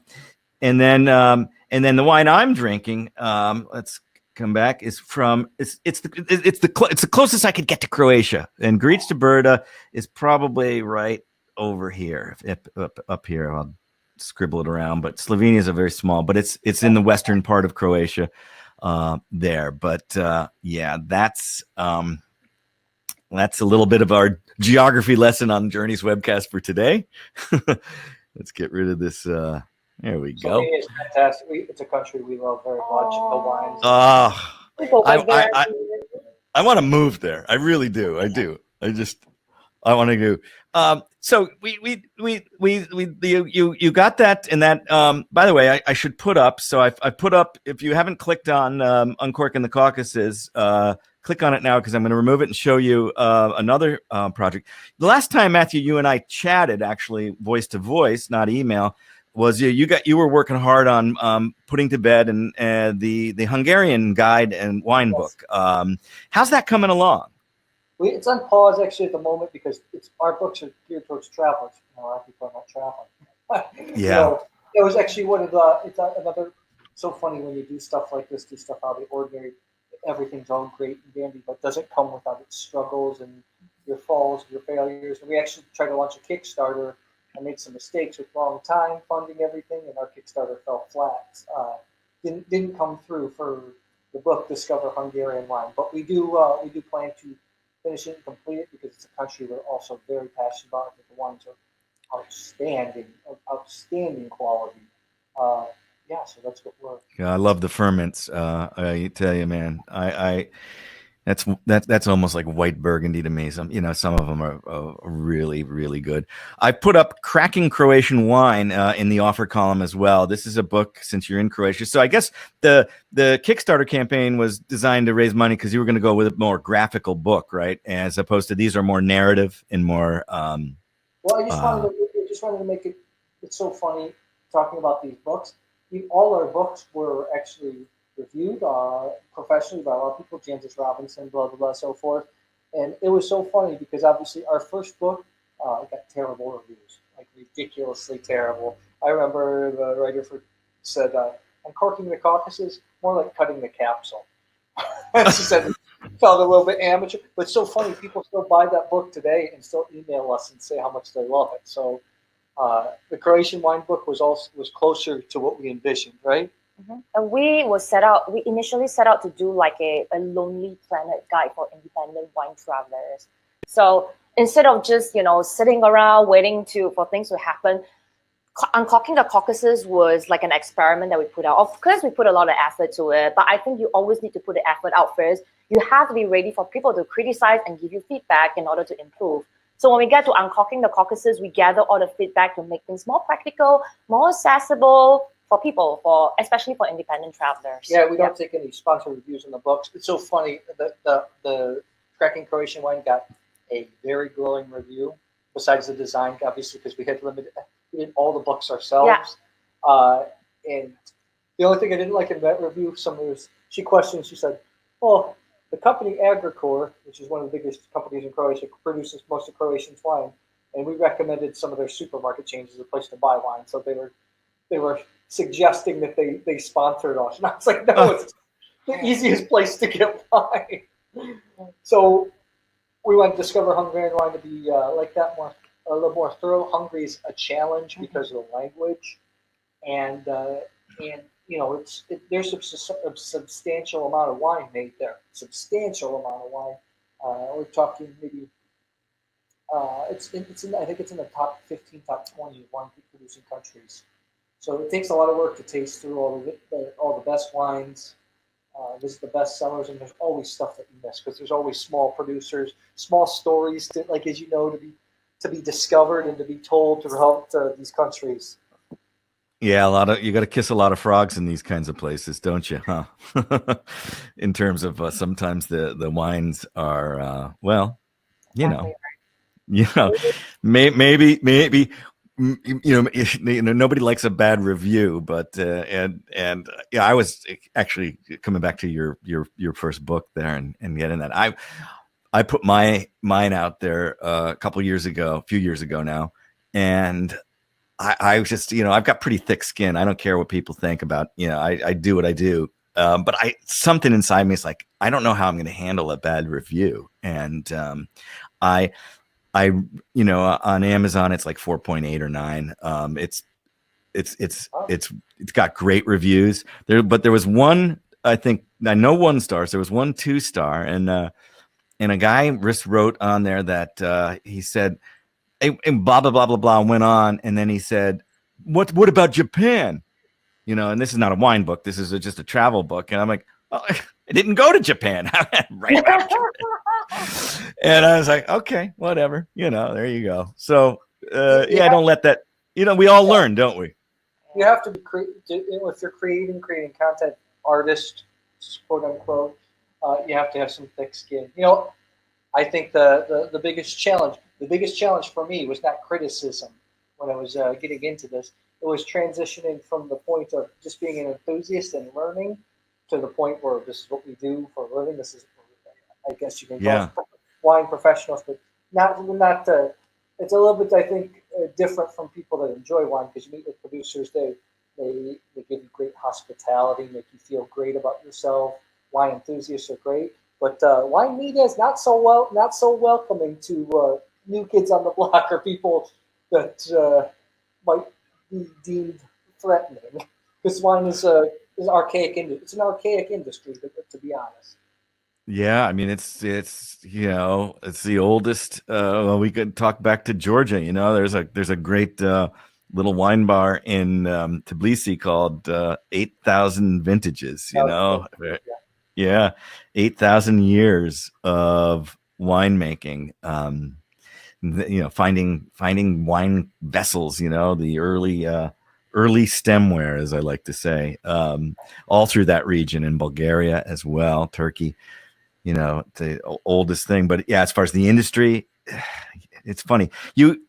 And then the wine I'm drinking, let's come back, is from it's the closest I could get to Croatia, and Grič Brda is probably right over here, up here. I'll scribble it around, but Slovenia is a very small, but it's in the western part of Croatia there. But yeah, that's that's a little bit of our geography lesson on Journeys Webcast for today. Let's get rid of this. There we go. It's fantastic. It's a country we love very much. The wines. I want to move there. I really do. I do. I want to do. So you got that, and that. By the way, I should put up. So I put up. If you haven't clicked on Uncorking the Caucasus, click on it now because I'm going to remove it and show you another project. The last time, Matthew, you and I chatted, actually voice to voice, not email, was you were working hard on putting to bed and the Hungarian guide and wine book. How's that coming along? It's on pause actually at the moment because our books are geared towards travelers. A lot of people are not traveling. Yeah. So it was actually one of the. It's another. So funny when you do stuff like this, do stuff out of the ordinary. Everything's all great and dandy, but doesn't come without its struggles and your falls, your failures. And we actually tried to launch a Kickstarter. I made some mistakes with wrong time funding everything, and our Kickstarter fell flat. Didn't come through for the book Discover Hungarian Wine, but we do plan to finish it and complete it because it's a country we're also very passionate about. The wines are outstanding quality. So that's what we're. Yeah, I love the ferments. I tell you, man, that's almost like white Burgundy to me. Some of them are really, really good. I put up Cracking Croatian Wine in the offer column as well. This is a book since you're in Croatia. So I guess the Kickstarter campaign was designed to raise money because you were going to go with a more graphical book, right? As opposed to these are more narrative and more. Well, I just wanted to make it. It's so funny talking about these books. All our books were actually reviewed professionally by a lot of people, Jancis Robinson, blah, blah, blah, so forth. And it was so funny because obviously our first book got terrible reviews, like ridiculously terrible. I remember the writer said, Uncorking the Caucasus, more like cutting the capsule. She said it felt a little bit amateur, but it's so funny. People still buy that book today and still email us and say how much they love it. So the Croatian wine book was closer to what we envisioned, right? Mm-hmm. And we initially set out to do like a Lonely Planet guide for independent wine travelers. So instead of just, sitting around waiting for things to happen, Uncorking the Caucasus was like an experiment that we put out. Of course, we put a lot of effort to it, but I think you always need to put the effort out first. You have to be ready for people to criticize and give you feedback in order to improve. So when we get to Uncorking the Caucasus, we gather all the feedback to make things more practical, more accessible for people, especially for independent travelers. Yeah, we don't take any sponsored reviews in the books. It's so funny. The Cracking Croatian Wine got a very glowing review, besides the design, obviously, because we did all the books ourselves. Yeah. And the only thing I didn't like in that review, she said, well, the company Agricor, which is one of the biggest companies in Croatia, produces most of Croatian wine, and we recommended some of their supermarket chains as a place to buy wine. So they were suggesting that they sponsored us, and I was like, no, it's the easiest place to get wine. So we went to Discover Hungarian Wine to be like that, a little more thorough. Hungary is a challenge because of the language, and there's a substantial amount of wine made there. Substantial amount of wine. We're talking maybe. I think it's in the top 15, top 20 wine producing countries. So it takes a lot of work to taste through all the best wines, visit the best sellers, and there's always stuff that you miss because there's always small producers, small stories to be discovered and to be told throughout these countries. Yeah, you got to kiss a lot of frogs in these kinds of places, don't you? Huh? In terms of sometimes the wines are maybe. Nobody likes a bad review, but I was actually coming back to your first book there and getting that. I put mine out there a few years ago now, and I just I've got pretty thick skin. I don't care what people think about I do what I do, but something inside me is like I don't know how I'm going to handle a bad review, and I on Amazon it's like 4.8 or 9. It's got great reviews there, but there was one, I know 1 star. So there was 1 2-star, and a guy just wrote on there that he said, and blah blah blah blah blah, went on, and then he said, what about Japan? And this is not a wine book. This is just a travel book. And I'm like, oh, I didn't go to Japan. Right about Japan. And I was like, okay, whatever. There you go. So, I don't let that, we all learn, don't we? You have to be if you're creating content, artist, quote unquote, you have to have some thick skin. I think the biggest challenge for me was not criticism when I was getting into this. It was transitioning from the point of just being an enthusiast and learning to the point where this is what we do for a living. This is, I guess you can call it wine professionals, but not. It's a little bit, I think, different from people that enjoy wine, because you meet with producers. They give you great hospitality, make you feel great about yourself. Wine enthusiasts are great, but wine media is not so welcoming to new kids on the block or people that might be deemed threatening, because wine is archaic. It's an archaic industry, to be honest. Yeah, I mean it's the oldest. Well, we could talk back to Georgia. There's a great little wine bar in Tbilisi called 8,000 Vintages. Yeah, 8,000 years of winemaking. Finding wine vessels, the early stemware, as I like to say, all through that region, in Bulgaria as well, Turkey, the oldest thing. But yeah, as far as the industry, it's funny. You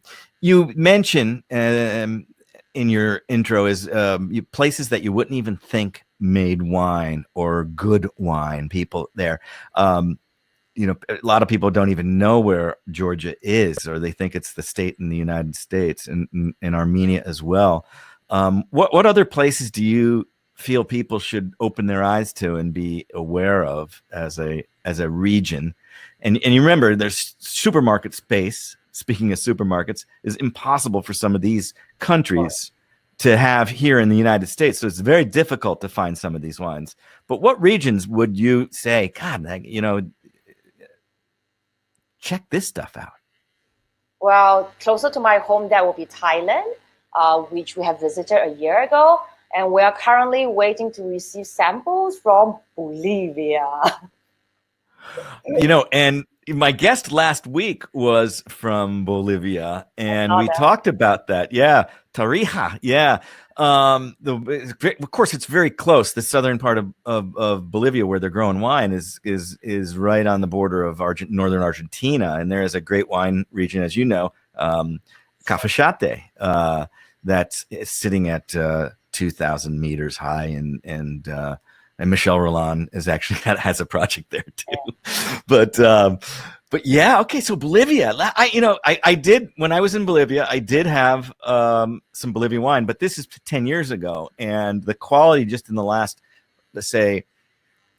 mention in your intro is places that you wouldn't even think made wine or good wine, people there. A lot of people don't even know where Georgia is, or they think it's the state in the United States, and Armenia as well. What other places do you feel people should open their eyes to and be aware of as a region? And you remember, there's supermarket space. Speaking of supermarkets, is impossible for some of these countries to have here in the United States. So it's very difficult to find some of these wines. But what regions would you say, God, check this stuff out? Well, closer to my home, that will be Thailand, which we have visited a year ago. And we are currently waiting to receive samples from Bolivia. And my guest last week was from Bolivia, and we talked about that. Yeah, Tarija. Yeah. Of course, it's very close. The southern part of Bolivia, where they're growing wine, is right on the border of northern Argentina, and there is a great wine region, as you know, Cafayate, that's sitting at 2,000 meters high, and Michel Roland has a project there too. But yeah, okay. So Bolivia, I did, when I was in Bolivia, I did have some Bolivian wine, but this is 10 years ago, and the quality just in the last, let's say,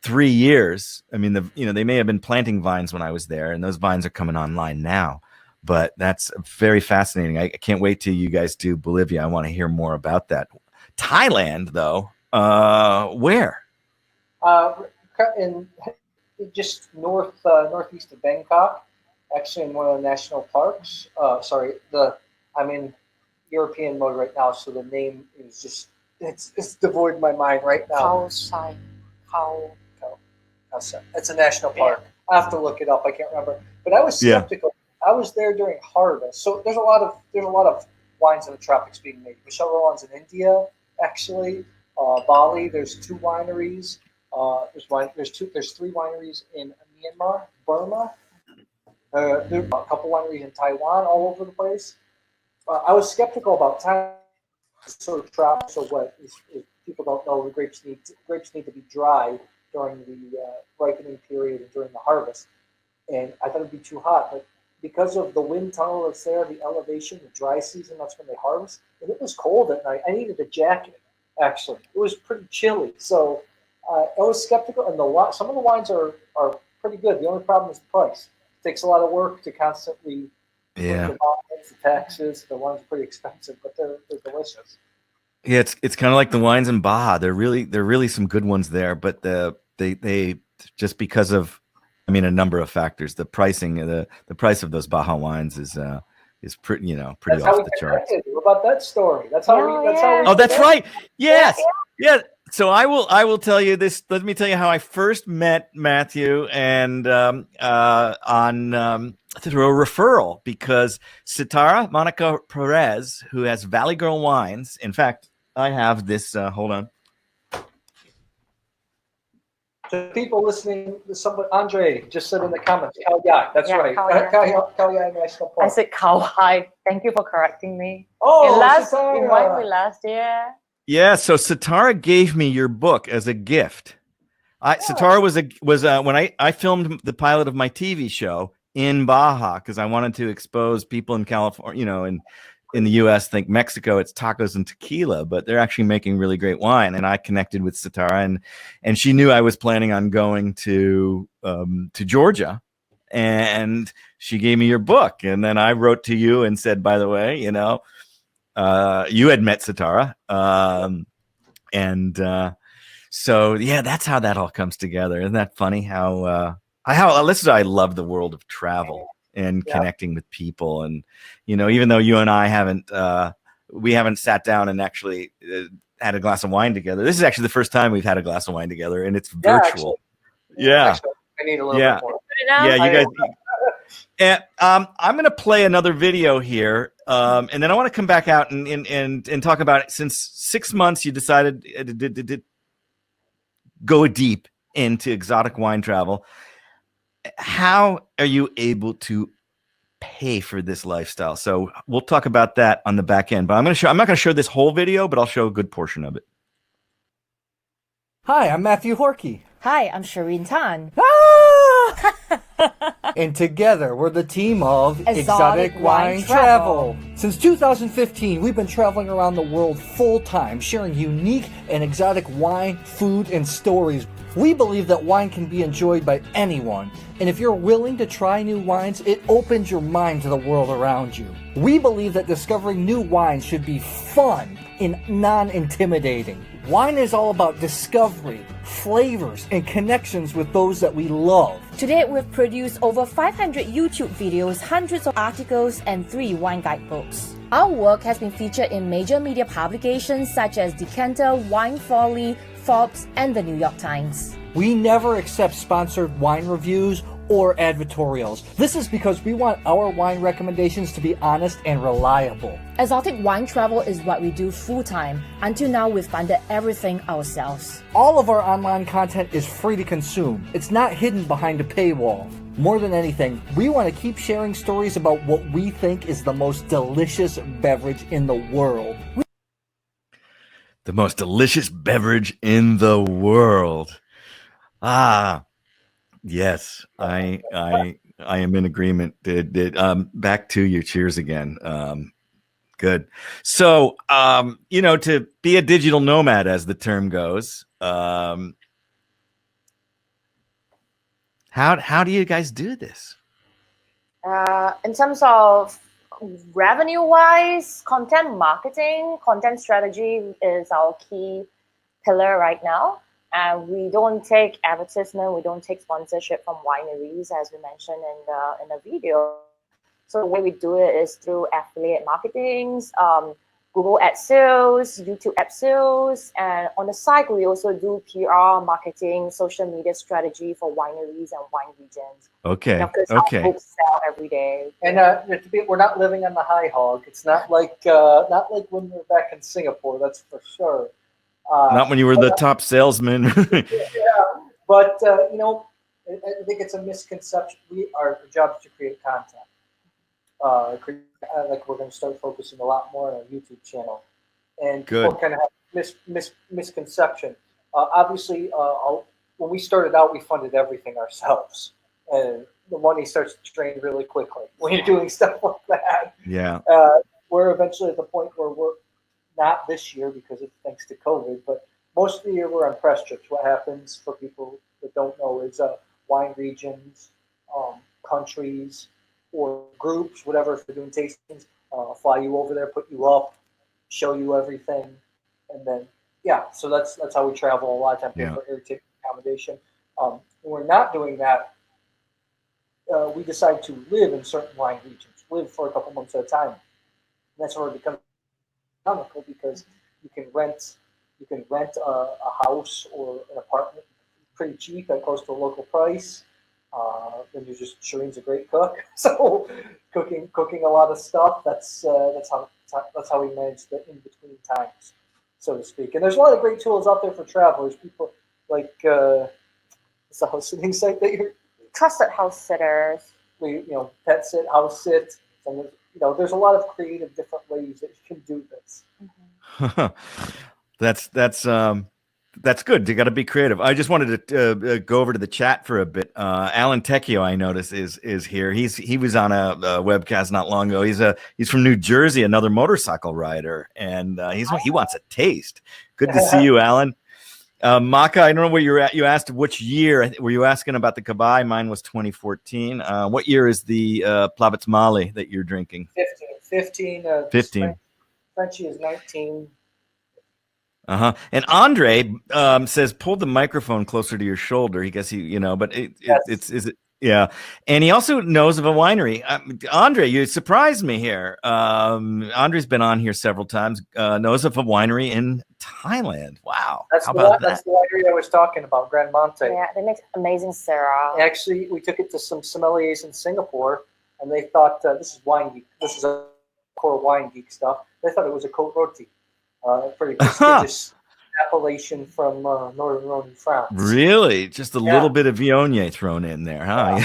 3 years. I mean, they may have been planting vines when I was there, and those vines are coming online now. But that's very fascinating. I can't wait till you guys do Bolivia. I want to hear more about that. Thailand, though, where? In just northeast of Bangkok, actually in one of the national parks. I'm in European mode right now, so the name is just it's devoid of my mind right now. It's a national park. I have to look it up. I can't remember, but I was skeptical. I was there during harvest, so there's a lot of wines in the tropics being made. Michel Roland's in India, actually. Bali, there's 2 wineries. There's 3 wineries in Myanmar, Burma. There are a couple wineries in Taiwan, all over the place. I was skeptical about Thailand. Sort of tropical. So what? If people don't know, the grapes need to be dry during the ripening period and during the harvest. And I thought it'd be too hot, but because of the wind tunnel that's there, the elevation, the dry season, that's when they harvest. And it was cold at night. I needed a jacket. Actually, it was pretty chilly. So I was skeptical, and some of the wines are pretty good. The only problem is the price. It takes a lot of work to constantly the taxes. The wines are pretty expensive, but they're delicious. Yeah, it's kind of like the wines in Baja. They're really some good ones there, but they just because of I mean, a number of factors. The pricing, the price of those Baja wines is pretty, pretty off the charts. What about that story? That's how we. Oh, that's right. Yes. Yeah. So I will tell you this. Let me tell you how I first met Matthew, and through a referral, because Monica Perez, who has Valley Girl Wines. In fact, I have this. Hold on. To people listening, Andre just said in the comments, Karl, that's right. I said Karl, hi. Thank you for correcting me. Oh, in wine we last year. Yeah, so Satara gave me your book as a gift. Satara was when I filmed the pilot of my TV show in Baja, because I wanted to expose people in California, in the U.S. think Mexico, it's tacos and tequila, but they're actually making really great wine. And I connected with Satara, and she knew I was planning on going to Georgia, and she gave me your book. And then I wrote to you and said, by the way, you had met Satara, so yeah, that's how that all comes together. Isn't that funny? How I love the world of travel and connecting with people, and even though you and I haven't sat down and actually had a glass of wine together. This is actually the first time we've had a glass of wine together, and it's virtual. Actually, I need a little bit more. Yeah, you guys. And I'm going to play another video here, and then I want to come back out and talk about it. Since 6 months, you decided to go deep into exotic wine travel. How are you able to pay for this lifestyle? So we'll talk about that on the back end. But I'm not going to show this whole video, but I'll show a good portion of it. Hi, I'm Matthew Horkey. Hi, I'm Charine Tan. And together, we're the team of Exotic Wine Travel. Since 2015, we've been traveling around the world full-time, sharing unique and exotic wine, food, and stories. We believe that wine can be enjoyed by anyone, and if you're willing to try new wines, it opens your mind to the world around you. We believe that discovering new wines should be fun and non-intimidating. Wine is all about discovery, flavors, and connections with those that we love. Today, we've produced over 500 YouTube videos, hundreds of articles, and 3 wine guidebooks. Our work has been featured in major media publications such as Decanter, Wine Folly, Forbes, and the New York Times. We never accept sponsored wine reviews or advertorials. This is because we want our wine recommendations to be honest and reliable. Exotic wine travel is what we do full-time. Until now, we've funded everything ourselves. All of our online content is free to consume. It's not hidden behind a paywall. More than anything, we want to keep sharing stories about what we think is the most delicious beverage in the world. The most delicious beverage in the world. Yes, I am in agreement. Back to your cheers again. Good. So, to be a digital nomad, as the term goes, how do you guys do this? In terms of revenue-wise, content marketing, content strategy is our key pillar right now. And we don't take advertisement, we don't take sponsorship from wineries, as we mentioned in the video. So the way we do it is through affiliate marketing, Google ad sales, YouTube ad sales, and on the side we also do PR marketing, social media strategy for wineries and wine regions. Okay. Our books sell every day. And we're not living on the high hog. It's not like when we're back in Singapore. That's for sure. Not when you were the top salesman. But I think it's a misconception. Our job is to create content. Like we're going to start focusing a lot more on our YouTube channel, and people kind of have misconception. Obviously, when we started out, we funded everything ourselves, and the money starts to drain really quickly when you're doing stuff like that. Yeah, we're eventually at the point where we're not this year because it's thanks to COVID, but most of the year we're on press trips. What happens for people that don't know is wine regions, countries, or groups, whatever, if they're doing tastings, fly you over there, put you up, show you everything, and then so that's how we travel. A lot of times people are irritated with accommodation. When we're not doing that, we decide to live in certain wine regions, live for a couple months at a time. And that's where it becomes economical because you can rent a house or an apartment pretty cheap at close to a local price. Then Charine's a great cook, so cooking a lot of stuff. That's how we manage the in between times, so to speak. And there's a lot of great tools out there for travelers. People like it's a house sitting site that you're Trusted house sitters. Pet sit, house sit, and there's a lot of creative different ways that you can do this. That's good. You got to be creative. I just wanted to go over to the chat for a bit. Allan Tecchio, I notice, is here. He was on a webcast not long ago. He's from New Jersey, another motorcycle rider, and he wants a taste. Good to see you, Allan. Maka, I don't know where you're at. You asked which year. Were you asking about the Kabay? Mine was 2014. What year is the Plavitz Mali that you're drinking? 15. 15. Frenchie is 19. And Andre says, pull the microphone closer to your shoulder. I guess yeah. And he also knows of a winery. Andre, you surprised me here. Andre's been on here several times. Knows of a winery in Thailand. Wow. That's the winery I was talking about, Grand Monte. Yeah, they make amazing Syrah. Actually, we took it to some sommeliers in Singapore, and they thought this is wine geek. This is a core wine geek stuff. They thought it was a Côte Rôtie. Pretty prestigious appellation from northern Rhone, France. Really? Just a little bit of Viognier thrown in there, huh?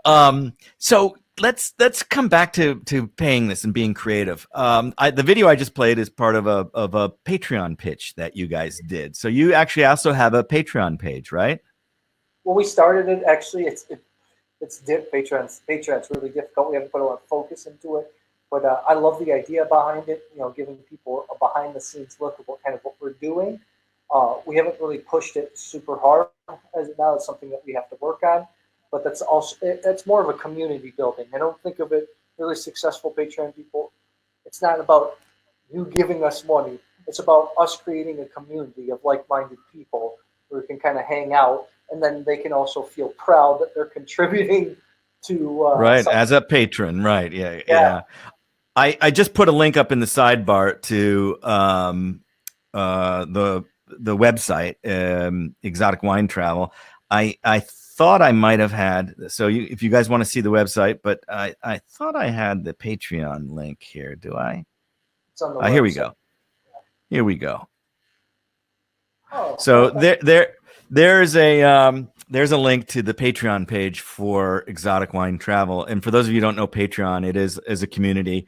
Yeah. So let's come back to paying this and being creative. The video I just played is part of a Patreon pitch that you guys did. So you actually also have a Patreon page, right? Well, we started it. Actually, Patreon's really difficult. We haven't put a lot of focus into it. But I love the idea behind it, giving people a behind-the-scenes look at what we're doing. We haven't really pushed it super hard as of now. It's something that we have to work on. But it's more of a community building. I don't think of it really successful Patreon people. It's not about you giving us money. It's about us creating a community of like-minded people where we can kind of hang out, and then they can also feel proud that they're contributing to right as a patron. Right. Yeah. I just put a link up in the sidebar to the website, Exotic Wine Travel. I thought I might have had, if you guys want to see the website, but I thought I had the Patreon link here. Do I? It's on the here we go. Here we go. Oh, so okay. There's a link to the Patreon page for Exotic Wine Travel. And for those of you who don't know Patreon, it is as a community.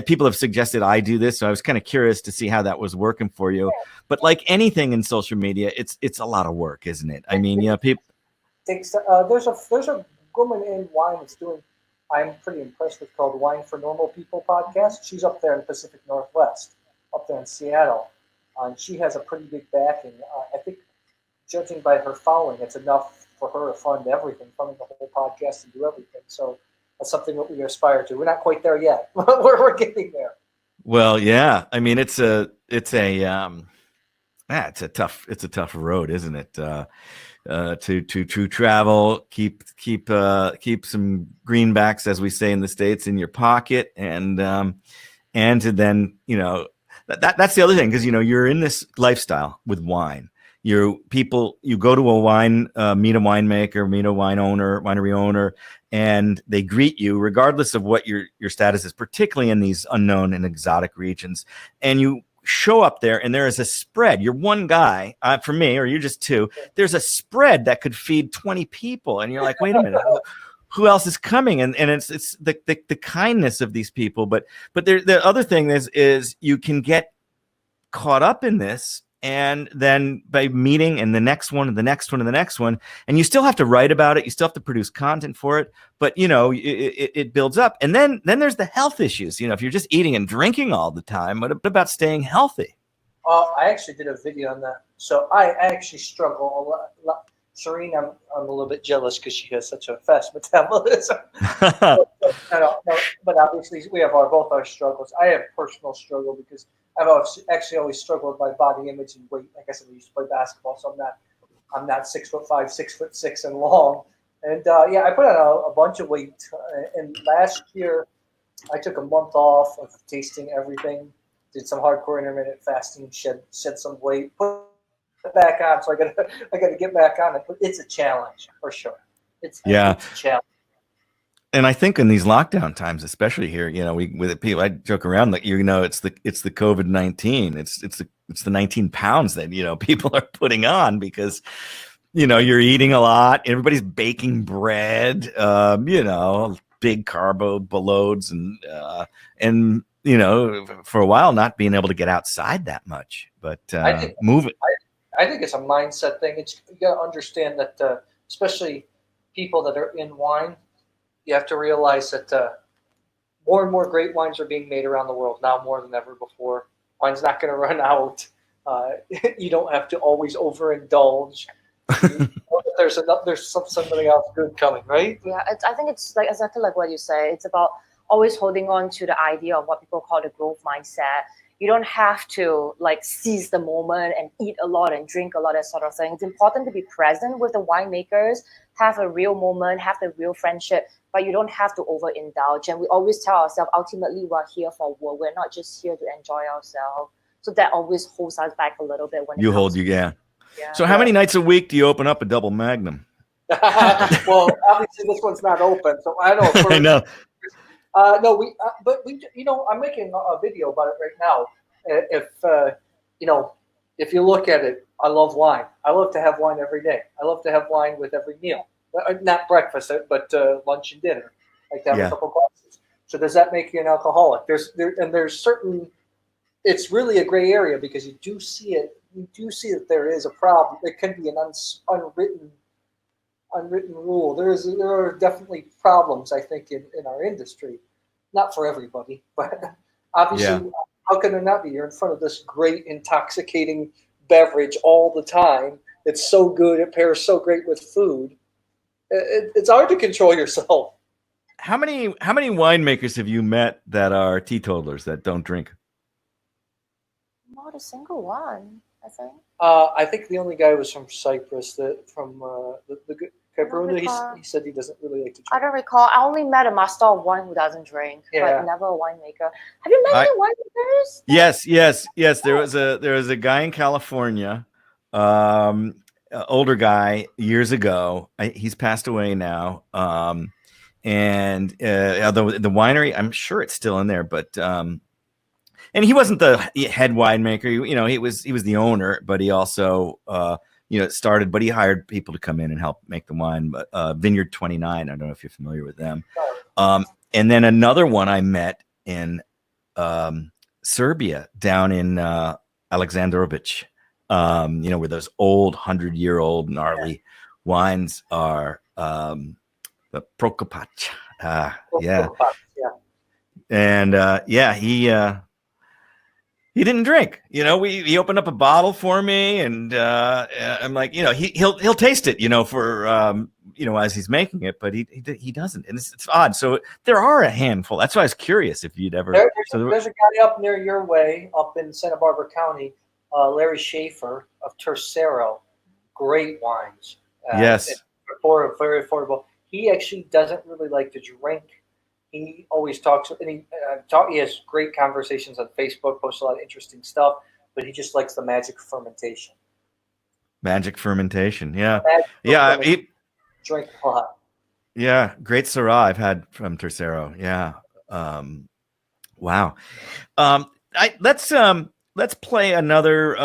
People have suggested I do this, so I was kind of curious to see how that was working for you. But like anything in social media, it's a lot of work, isn't it? I mean, people. There's a woman in wine that's doing. I'm pretty impressed with, called Wine for Normal People podcast. She's up there in the Pacific Northwest, up there in Seattle, and she has a pretty big backing. I think, judging by her following, it's enough for her to fund everything, funding the whole podcast and do everything. So that's something that we aspire to. We're not quite there yet. We're getting there. Well, yeah. I mean, it's a tough road, isn't it? To travel, keep some greenbacks, as we say in the States, in your pocket, and to then, that's the other thing, because you're in this lifestyle with wine. You go to a wine, meet a winemaker, meet a winery owner, and they greet you regardless of what your status is, particularly in these unknown and exotic regions. And you show up there, and there is a spread. You're one guy, for me, or you're just two. There's a spread that could feed 20 people, and you're like, wait a minute, who else is coming? And it's the kindness of these people. But the other thing is you can get caught up in this. And then by meeting and the next one and the next one and the next one, and you still have to write about it. You still have to produce content for it. But, it builds up. And then there's the health issues. If you're just eating and drinking all the time, what about staying healthy? I actually did a video on that. So I actually struggle a lot. Charine, I'm a little bit jealous because she has such a fast metabolism. but obviously we have both our struggles. I have personal struggle because I've always struggled with my body image and weight. Like I said, we used to play basketball, so I'm not 6'5", 6'6", and long. And yeah, I put on a bunch of weight. And last year, I took a month off of tasting everything. Did some hardcore intermittent fasting, shed some weight, put it back on. So I gotta get back on it. But it's a challenge for sure. It's a challenge. And I think in these lockdown times, especially here, you know, with people, I joke around that it's the COVID-19, it's the 19 pounds that, you know, people are putting on because, you know, you're eating a lot. Everybody's baking bread, you know, big carbo loads, and you know, for a while not being able to get outside that much. But I think it's a mindset thing. You got to understand that, especially people that are in wine. You have to realize that more and more great wines are being made around the world now more than ever before. Wine's not going to run out. You don't have to always overindulge. There's something else good coming, right? Yeah, I think it's like exactly like what you say. It's about always holding on to the idea of what people call the growth mindset. You don't have to like seize the moment and eat a lot and drink a lot, that sort of thing. It's important to be present with the winemakers, have a real moment, have the real friendship, but you don't have to overindulge. And we always tell ourselves, ultimately, we're here for work. We're not just here to enjoy ourselves. So that always holds us back a little bit. Yeah. So how many nights a week do you open up a double Magnum? Well, obviously this one's not open, so I don't. I know. No, but we, you know, I'm making a video about it right now. If you look at it, I love wine. I love to have wine every day. I love to have wine with every meal, not breakfast, but lunch and dinner. Like to have a couple glasses. So does that make you an alcoholic? There's certain. It's really a gray area because you do see it. You do see that there is a problem. There can be an unwritten rule. There are definitely problems, I think, in our industry. Not for everybody, but obviously, how can there not be? You're in front of this great, intoxicating beverage all the time. It's so good. It pairs so great with food. It's hard to control yourself. How many winemakers have you met that are teetotalers that don't drink? Not a single one, I think. I think the only guy was from Cyprus. The he said he doesn't really like to drink. I don't recall. I only met a master of wine who doesn't drink, but never a winemaker. Have you met any winemakers? Yes. There was a guy in California, older guy years ago. He's passed away now. And although the winery, I'm sure it's still in there, but and he wasn't the head winemaker. You know, he was the owner, but he also started. But he hired people to come in and help make the wine. But Vineyard 29, I don't know if you're familiar with them. And then another one I met in Serbia, down in Aleksandrovic. Where those old 100-year-old gnarly wines are. The Prokopac. And he didn't drink. You know, he opened up a bottle for me, and I'm like, he'll taste it, for as he's making it, but he doesn't, and it's odd. So there are a handful. That's why I was curious if you'd ever. There's a guy up near your way, up in Santa Barbara County, Larry Schaefer of Tercero. Great wines. Yes. Very affordable. He actually doesn't really like to drink. He always talks, and he has great conversations on Facebook, posts a lot of interesting stuff, but he just likes the magic fermentation. Magic fermentation, yeah. Drink a lot. Yeah, great Syrah I've had from Tercero, yeah. Wow. Let's play another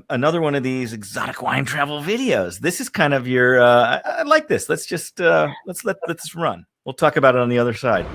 one of these exotic wine travel videos. This is kind of your. I like this. Let's just let's let this run. We'll talk about it on the other side.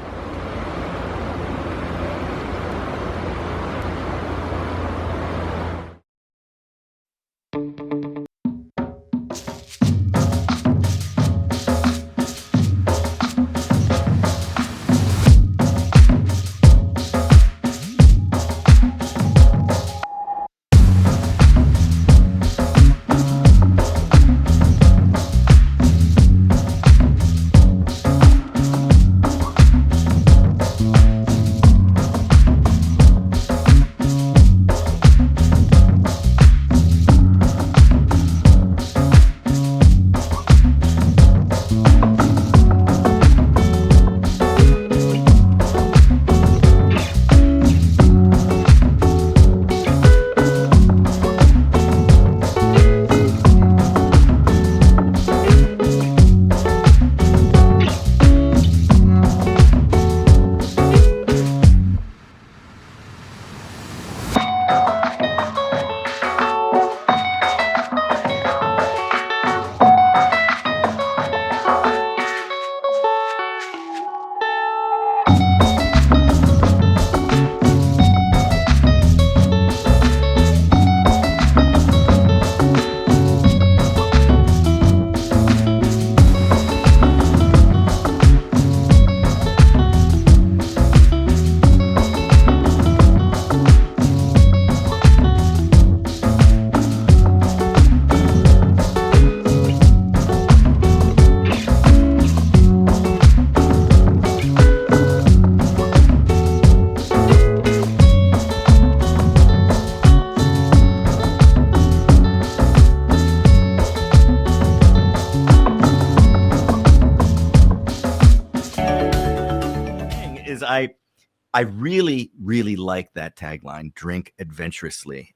I really, really like that tagline, drink adventurously.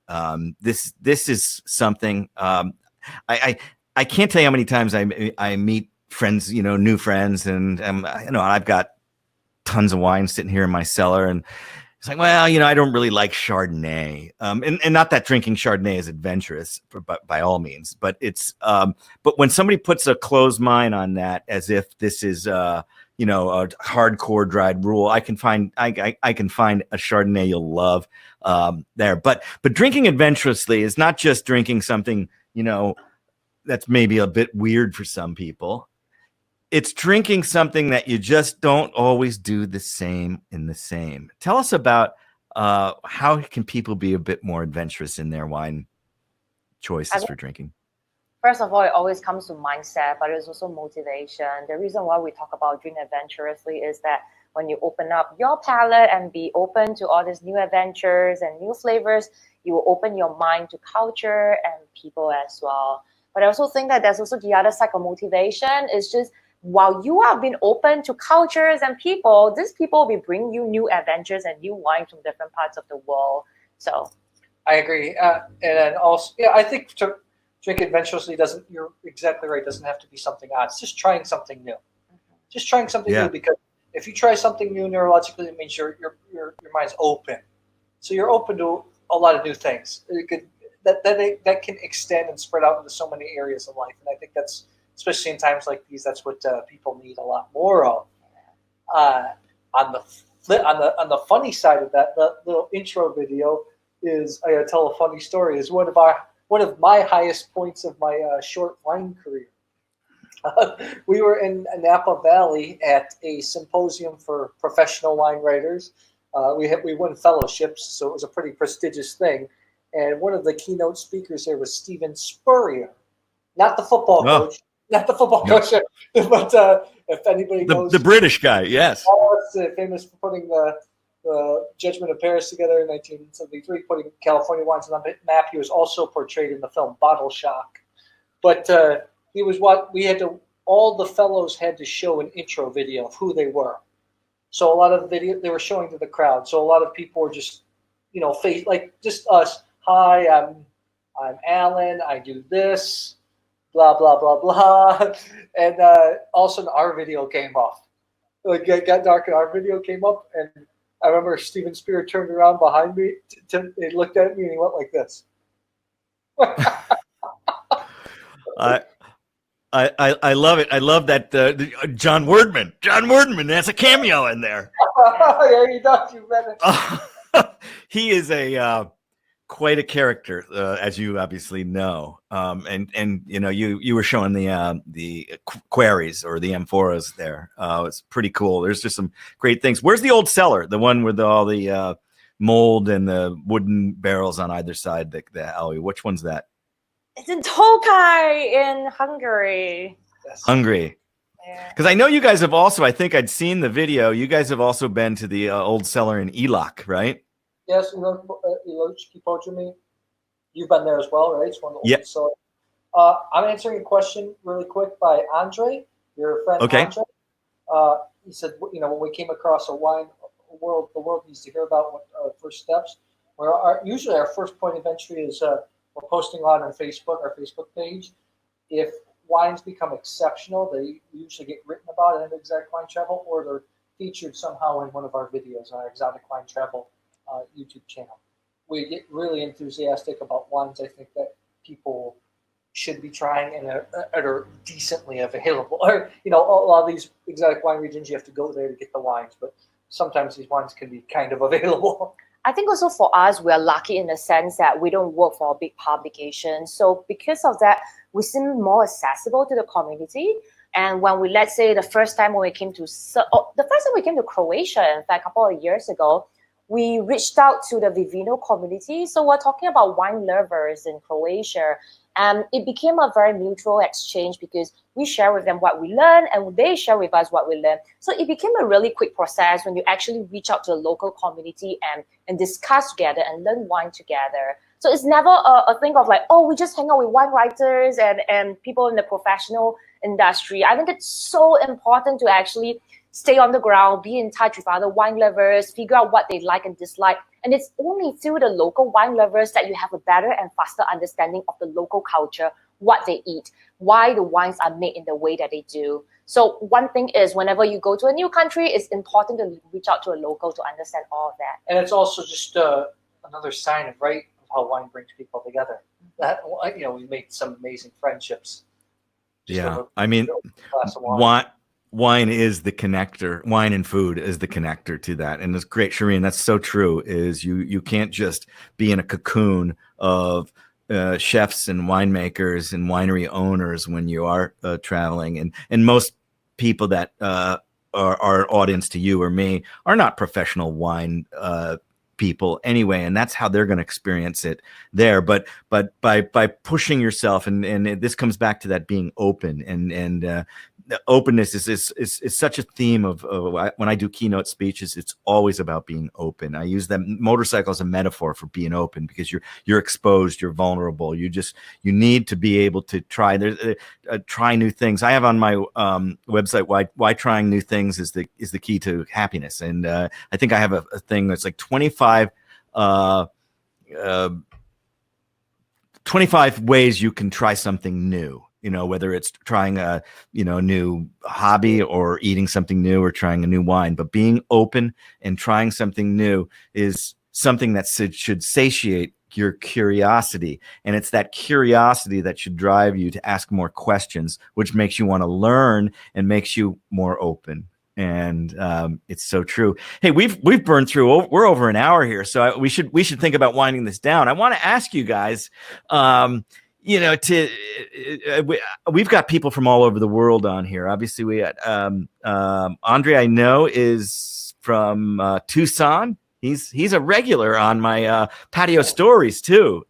This is something I can't tell you how many times I meet friends, new friends, and I've got tons of wine sitting here in my cellar, and it's like, well, I don't really like Chardonnay, and not that drinking Chardonnay is adventurous, but by all means, but it's but when somebody puts a closed mind on that, as if this is a hardcore dried rule, I can find a Chardonnay you'll love there. But drinking adventurously is not just drinking something that's maybe a bit weird for some people. It's drinking something that you just don't always do the same in the same. Tell us about how can people be a bit more adventurous in their wine choices for drinking? First of all, it always comes to mindset, but it's also motivation. The reason why we talk about drink adventurously is that when you open up your palate and be open to all these new adventures and new flavors, you will open your mind to culture and people as well. But I also think that there's also the other side of motivation. It's just while you have been open to cultures and people, these people will bring you new adventures and new wine from different parts of the world. So I agree. And then also, I think to drink adventurously you're exactly right, doesn't have to be something odd. It's just trying something new. Just trying something new, because if you try something new neurologically, it means your mind's open. So you're open to a lot of new things. It could that can extend and spread out into so many areas of life. And I think that's, especially in times like these, that's what people need a lot more of. On the funny side of that, the little intro video is, I gotta tell a funny story, is one of my highest points of my short wine career. We were in Napa Valley at a symposium for professional wine writers. We won fellowships, so it was a pretty prestigious thing. And one of the keynote speakers there was Steven Spurrier, not the football coach, but if anybody knows, the British guy, yes, famous for putting the Judgment of Paris together in 1973, putting California wines on the map. He was also portrayed in the film Bottle Shock. But he was all the fellows had to show an intro video of who they were. So a lot of the video they were showing to the crowd. So a lot of people were just, face like just us. Hi, I'm Alan. I do this, blah blah blah blah, and all of a sudden our video came off. Like it got dark and our video came up, and I remember Steven Spear turned around behind me. He looked at me and he went like this. I love it. I love that John Wordman. That's a cameo in there. Yeah, you read it. He is quite a character, as you obviously know. And you were showing the queries or the amphoras there. It's pretty cool. There's just some great things. Where's the old cellar? The one with all the mold and the wooden barrels on either side. The alley. Which one's that? it's in Horkey in Hungary. Hungary. Because I know you guys have also, I think I'd seen the video, you guys have also been to the old cellar in Elok, right? Yes, Elok, you've been there as well, right? It's one of the old cellars. I'm answering a question really quick by Andre, your friend Andre. He said, when we came across the world needs to hear about what our first steps. Usually our first point of entry is we're posting on our Facebook page. If wines become exceptional, they usually get written about in Exotic Wine Travel, or they're featured somehow in one of our videos on our Exotic Wine Travel YouTube channel. We get really enthusiastic about wines I think that people should be trying and are decently available. Or, a lot of these exotic wine regions, you have to go there to get the wines, but sometimes these wines can be kind of available. I think also for us, we're lucky in the sense that we don't work for a big publication. So because of that, we seem more accessible to the community. And when let's say the first time we came to Croatia, in fact, a couple of years ago, we reached out to the Vivino community. So we're talking about wine lovers in Croatia. And it became a very mutual exchange because we share with them what we learn and they share with us what we learn. So it became a really quick process when you actually reach out to the local community and discuss together and learn wine together. So it's never a thing of like, we just hang out with wine writers and people in the professional industry. I think it's so important to actually stay on the ground, be in touch with other wine lovers, figure out what they like and dislike. And it's only through the local wine lovers that you have a better and faster understanding of the local culture, what they eat, why the wines are made in the way that they do. So one thing is, whenever you go to a new country, it's important to reach out to a local to understand all of that. And it's also just another sign of how wine brings people together. That, you know, we made some amazing friendships. Yeah, I mean, wine is the connector. Wine and food is the connector to that, and it's great, Charine. That's so true. Is you can't just be in a cocoon of chefs and winemakers and winery owners when you are traveling, and most people that are audience to you or me are not professional wine people anyway, and that's how they're going to experience it there. But by pushing yourself, and this comes back to that being open, and the openness is such a theme of when I do keynote speeches. It's always about being open. I use that motorcycle as a metaphor for being open, because you're exposed, you're vulnerable. You need to be able to try new things. I have on my website why trying new things is the key to happiness. And I think I have a thing that's like 25 ways you can try something new. You know, whether it's trying a new hobby, or eating something new, or trying a new wine. But being open and trying something new is something that should satiate your curiosity. And it's that curiosity that should drive you to ask more questions, which makes you want to learn and makes you more open. And it's so true. Hey, we've burned through. We're over an hour here, so we should think about winding this down. I want to ask you guys. We've got people from all over the world on here. Obviously, we got Andre. I know is from Tucson. He's a regular on my patio stories too.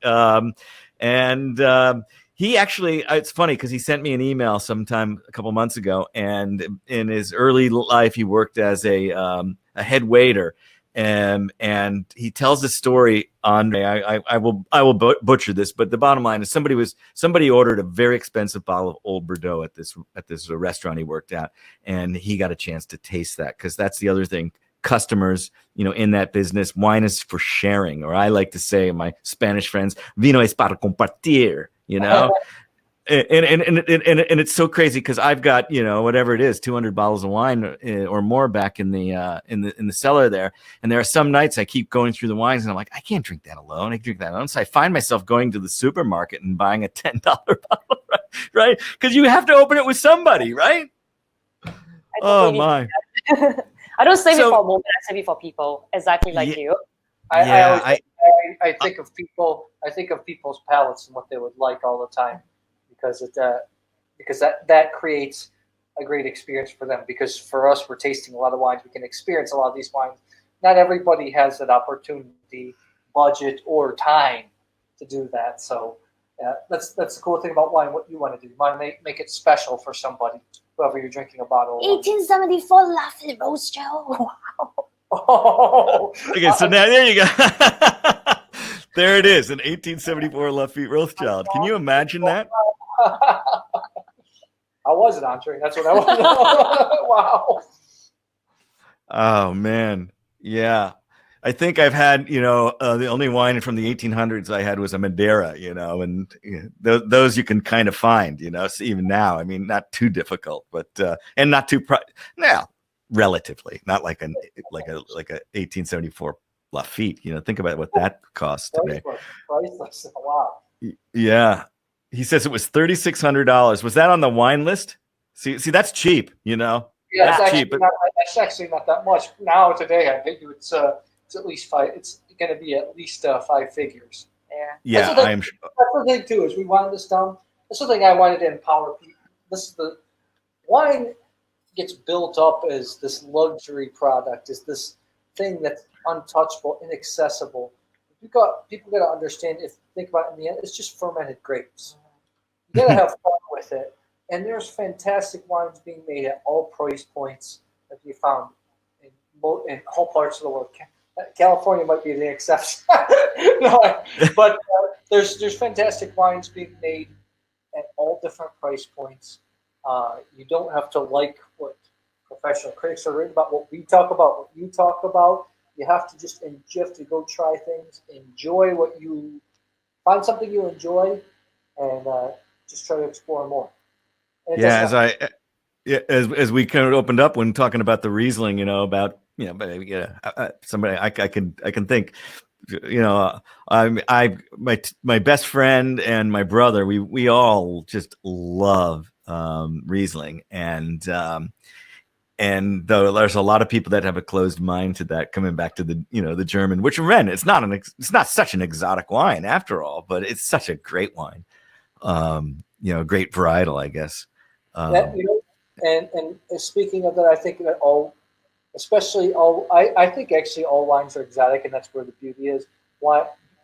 He actually, it's funny because he sent me an email sometime a couple months ago, and in his early life, he worked as a head waiter. And he tells the story, Andre. I will butcher this, but the bottom line is somebody ordered a very expensive bottle of Old Bordeaux at this restaurant he worked at, and he got a chance to taste that, because that's the other thing. Customers, in that business, wine is for sharing, or I like to say, my Spanish friends, vino es para compartir. And it's so crazy, because I've got whatever it is, 200 bottles of wine or more back in the cellar there, and there are some nights I keep going through the wines and I'm like, I can't drink that alone. I can drink that alone. So I find myself going to the supermarket and buying a $10 bottle, right? Because you have to open it with somebody, right? Oh my! I don't save it for a moment. I save it for people, exactly like you. I think of people. I think of people's palates and what they would like all the time. Because that creates a great experience for them. Because for us, we're tasting a lot of wines. We can experience a lot of these wines. Not everybody has that opportunity, budget, or time to do that. So that's the cool thing about wine. What you want to do, you want to make it special for somebody, whoever you're drinking a bottle of. 1874 Lafite Rothschild. Wow. Oh. Okay, so now there you go. There it is, an 1874 Lafite Rothschild. Can you imagine that? I wasn't Andre. That's what I was. Wow. Oh man, yeah. I think I've had, the only wine from the 1800s I had was a Madeira, and those you can kind of find, so even now. I mean, not too difficult, but and not too relatively, not like a 1874 Lafitte. Think about what that costs today. Priceless. Wow. Yeah. He says it was $3,600. Was that on the wine list? See, that's cheap, Yeah, that's cheap. That's actually not that much. Now, today, I bet you it's at least five. It's going to be at least 5 figures. Yeah, I am sure. That's the thing, too, is we wanted this down. That's the thing I wanted to empower people. The wine gets built up as this luxury product, as this thing that's untouchable, inaccessible. People got to understand, think about it, in the end, it's just fermented grapes. You got to have fun with it. And there's fantastic wines being made at all price points that you found in all parts of the world. California might be the exception. But there's fantastic wines being made at all different price points. You don't have to like what professional critics are written about, what we talk about, what you talk about. You have to go try things, enjoy find something you enjoy, and just try to explore more. And as we kind of opened up when talking about the Riesling, about somebody I can think, my best friend and my brother, we all just love Riesling, and though there's a lot of people that have a closed mind to that, coming back to the German, which it's not such an exotic wine after all, but it's such a great wine, great varietal, I guess. And speaking of that, I think that I think actually all wines are exotic, and that's where the beauty is.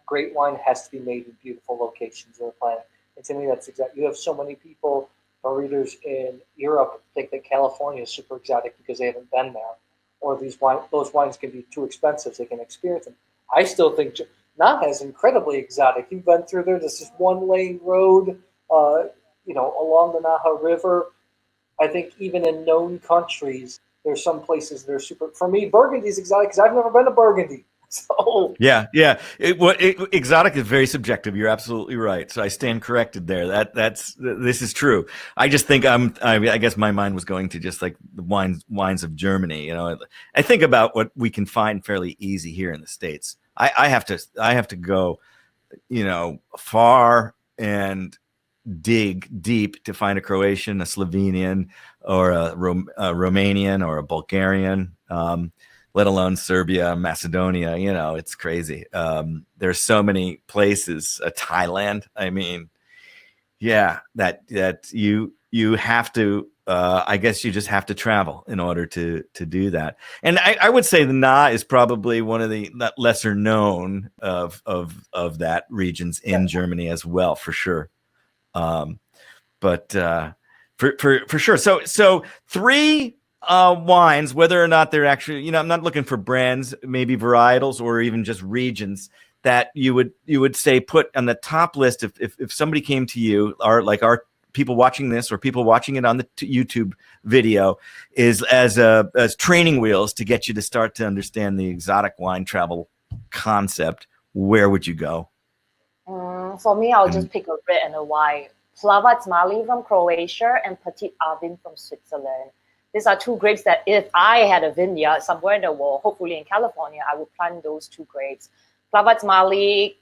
Great wine has to be made in beautiful locations on the planet. And to me, that's exactly. You have so many people, our readers in Europe, think that California is super exotic because they haven't been there, or those wines can be too expensive, so they can experience them. I still think Napa is incredibly exotic. You've been through there. There's this one-lane road, along the Naha River. I think even in known countries, there's some places that are super. For me, Burgundy is exotic because I've never been to Burgundy. So yeah. Exotic is very subjective. You're absolutely right. So I stand corrected there. This is true. I just think I guess my mind was going to just like the wines of Germany. I think about what we can find fairly easy here in the States. I have to go, far and dig deep to find a Croatian, a Slovenian, or a Romanian, or a Bulgarian, let alone Serbia, Macedonia. It's crazy. There's so many places. Thailand. I mean, yeah, that you have to. I guess you just have to travel in order to do that. And I would say the Na is probably one of the lesser known of that regions in Germany as well, for sure. But for sure. So 3 wines, whether or not they're actually, I'm not looking for brands, maybe varietals or even just regions that you would say put on the top list if somebody came to you, or like our people watching this or people watching it on the YouTube video, is as training wheels to get you to start to understand the exotic wine travel concept. Where would you go? For me, I'll just pick a red and a white. Plavac Mali from Croatia and Petit Avin from Switzerland. These are 2 grapes that if I had a vineyard somewhere in the world, hopefully in California, I would plant those 2 grapes. Plavac Mali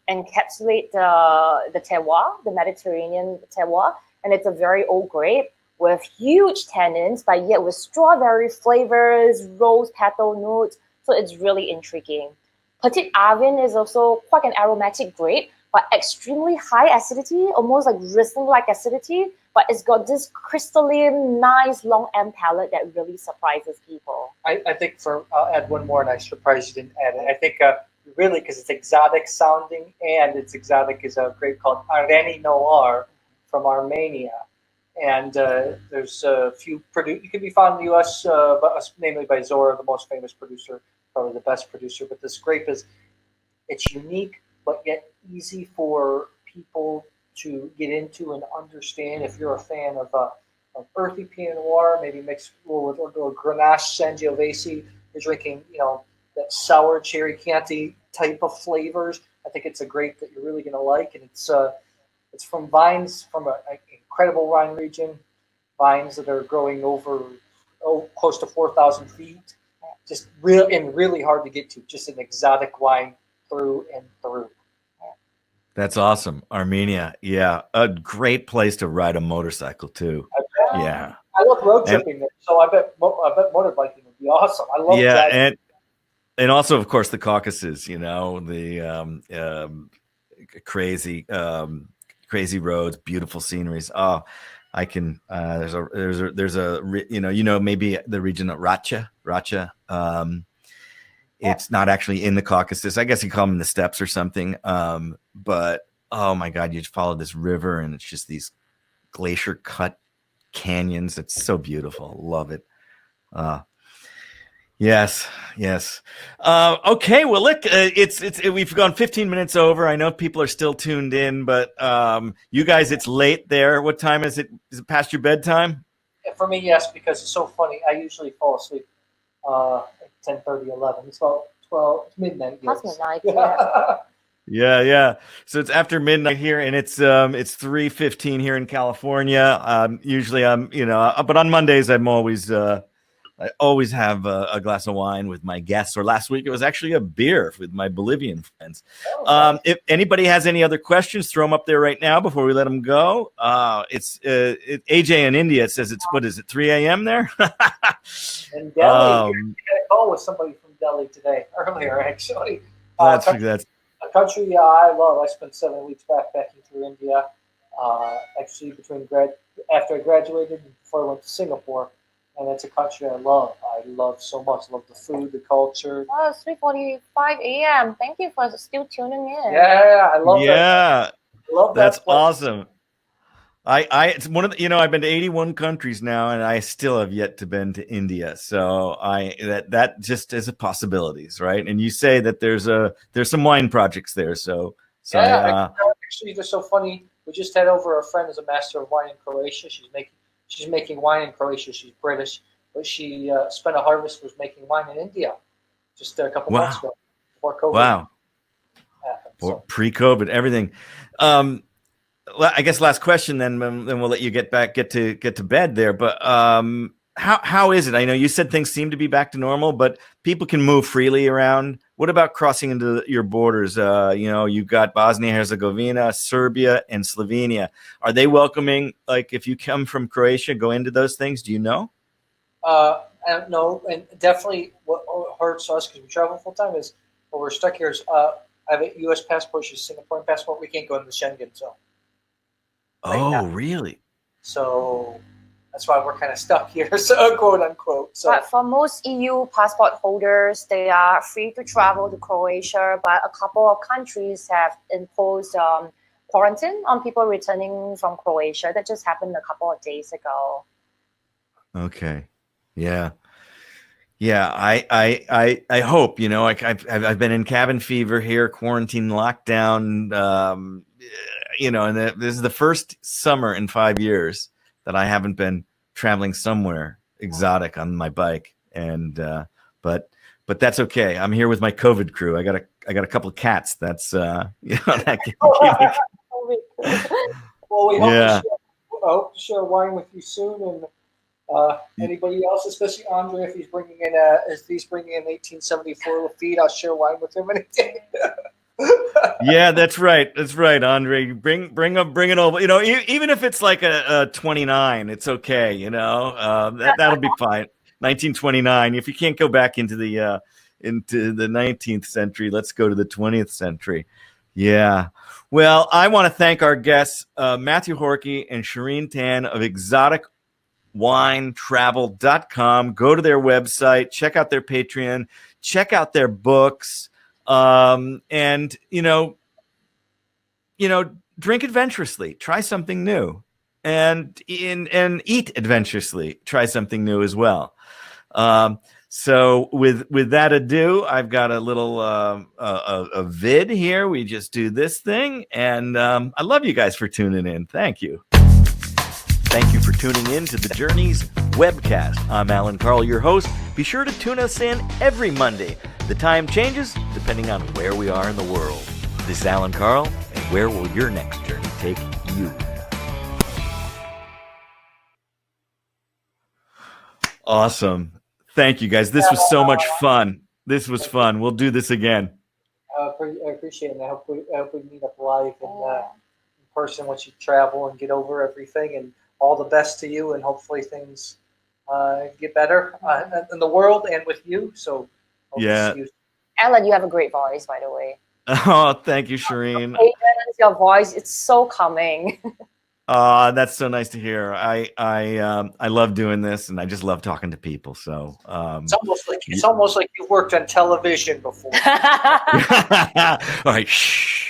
encapsulate the terroir, the Mediterranean terroir, and it's a very old grape with huge tannins, but yet with strawberry flavors, rose petal notes. So it's really intriguing. Petit Avin is also quite an aromatic grape, but extremely high acidity, almost like Riesling-like acidity. But it's got this crystalline, nice, long end palate that really surprises people. I think I'll add one more, and I'm surprised you didn't add it. I think really because it's exotic sounding, and it's exotic, is a grape called Areni Noir from Armenia. And there's a few it can be found in the U.S., but namely by Zora, the most famous producer, probably the best producer. But this grape it's unique, but yet easy for people to get into and understand. If you're a fan of earthy Pinot Noir, maybe mixed with a Grenache Sangiovese, you're drinking, that sour cherry Chianti type of flavors. I think it's a grape that you're really going to like, and it's from vines from an incredible wine region, vines that are growing over close to 4,000 feet. Just really hard to get to. Just an exotic wine through and through. That's awesome. Armenia. Yeah. A great place to ride a motorcycle too. Yeah. I love road tripping there, so I bet motorbiking would be awesome. I love that. And also, of course, the Caucasus, the crazy roads, beautiful sceneries. Oh, I can, there's a maybe the region of Racha. It's not actually in the Caucasus. I guess you call them the steppes or something. But oh my God, you follow this river and it's just these glacier cut canyons. It's so beautiful. Love it. Yes. Okay. Well, look, we've gone 15 minutes over. I know people are still tuned in, but you guys, it's late there. What time is it? Is it past your bedtime? For me, yes, because it's so funny. I usually fall asleep at 10:30, 11. It's about 12 midnight. Past Yes. midnight, yeah. Yeah. So it's after midnight here, and it's 3:15 here in California. Usually but on Mondays I always have a glass of wine with my guests. Or last week it was actually a beer with my Bolivian friends. If anybody has any other questions, throw them up there right now before we let them go. It's AJ in India. It says what is it, 3 a.m. there? In Delhi, I had a call with somebody from Delhi today, earlier actually. That's a country I love. I spent 7 weeks backpacking through India. Actually, after I graduated and before I went to Singapore. And it's a country I love. I love so much. I love the food, the culture. Oh, it's 3:45 a.m. Thank you for still tuning in. Yeah, I love that. Yeah, I love that. That's place. awesome. It's one of the, I've been to 81 countries now, and I still have yet to been to India. So that just is a possibilities, right? And you say that there's some wine projects there. So yeah, actually, they're so funny. We just had over a friend who's a master of wine in Croatia. She's making wine in Croatia. She's British, but she spent a harvest was making wine in India just a couple months ago before COVID. Wow. So. Pre-COVID, everything. I guess last question, then we'll let you get to bed there. But how is it? I know you said things seem to be back to normal, but people can move freely around. What about crossing into your borders? You've got Bosnia Herzegovina, Serbia, and Slovenia. Are they welcoming? Like, if you come from Croatia, go into those things? Do you know? No, and definitely what hurts us because we travel full time is what we're stuck here is I have a U.S. passport, she's a Singaporean passport. We can't go into the Schengen zone. Really? So that's why we're kind of stuck here, so quote unquote. So. But for most EU passport holders, they are free to travel to Croatia, but a couple of countries have imposed quarantine on people returning from Croatia. That just happened a couple of days ago. Okay. Yeah. I hope, I've been in cabin fever here, quarantine, lockdown, and this is the first summer in 5 years that I haven't been traveling somewhere exotic on my bike. And but that's okay. I'm here with my COVID crew. I got a couple of cats. That's that can keep me. Well, we hope to share wine with you soon, and anybody else, especially Andre, if he's bringing in 1874 feed, I'll share wine with him anything. Yeah, that's right, Andre. Bring it over. Even if it's like a 29, it's okay. That'll be fine. 1929. If you can't go back into the 19th century, let's go to the 20th century. Yeah. Well, I want to thank our guests, Matthew Horkey and Charine Tan of exoticwinetravel.com. Go to their website, check out their Patreon, check out their books. And drink adventurously, try something new, and eat adventurously, try something new as well. So with that ado, I've got a little a vid here. We just do this thing, and I love you guys for tuning in. Thank you. Thank you for tuning in to the Journeys Webcast. I'm Alan Karl, your host. Be sure to tune us in every Monday. The time changes depending on where we are in the world. This is Alan Karl, and where will your next journey take you? Awesome. Thank you, guys. This was so much fun. This was fun. We'll do this again. I appreciate it. I hope we meet up live in person once you travel and get over everything. And all the best to you, and hopefully things get better in the world and with you. So, yeah. Alan, you have a great voice, by the way. Oh, thank you, Charine. Your voice, it's so calming. That's so nice to hear. I love doing this, and I just love talking to people. So it's almost like you've worked on television before. All right, shh.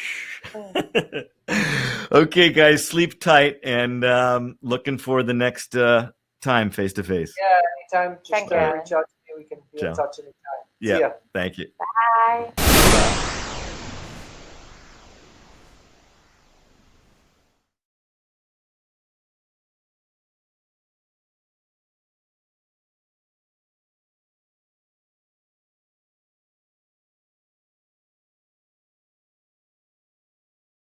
Okay, guys, sleep tight, and looking for the next time face to face. Yeah, anytime. Just Thank you. reach out to me. We can be in touch anytime. Yeah, thank you. Bye. Bye.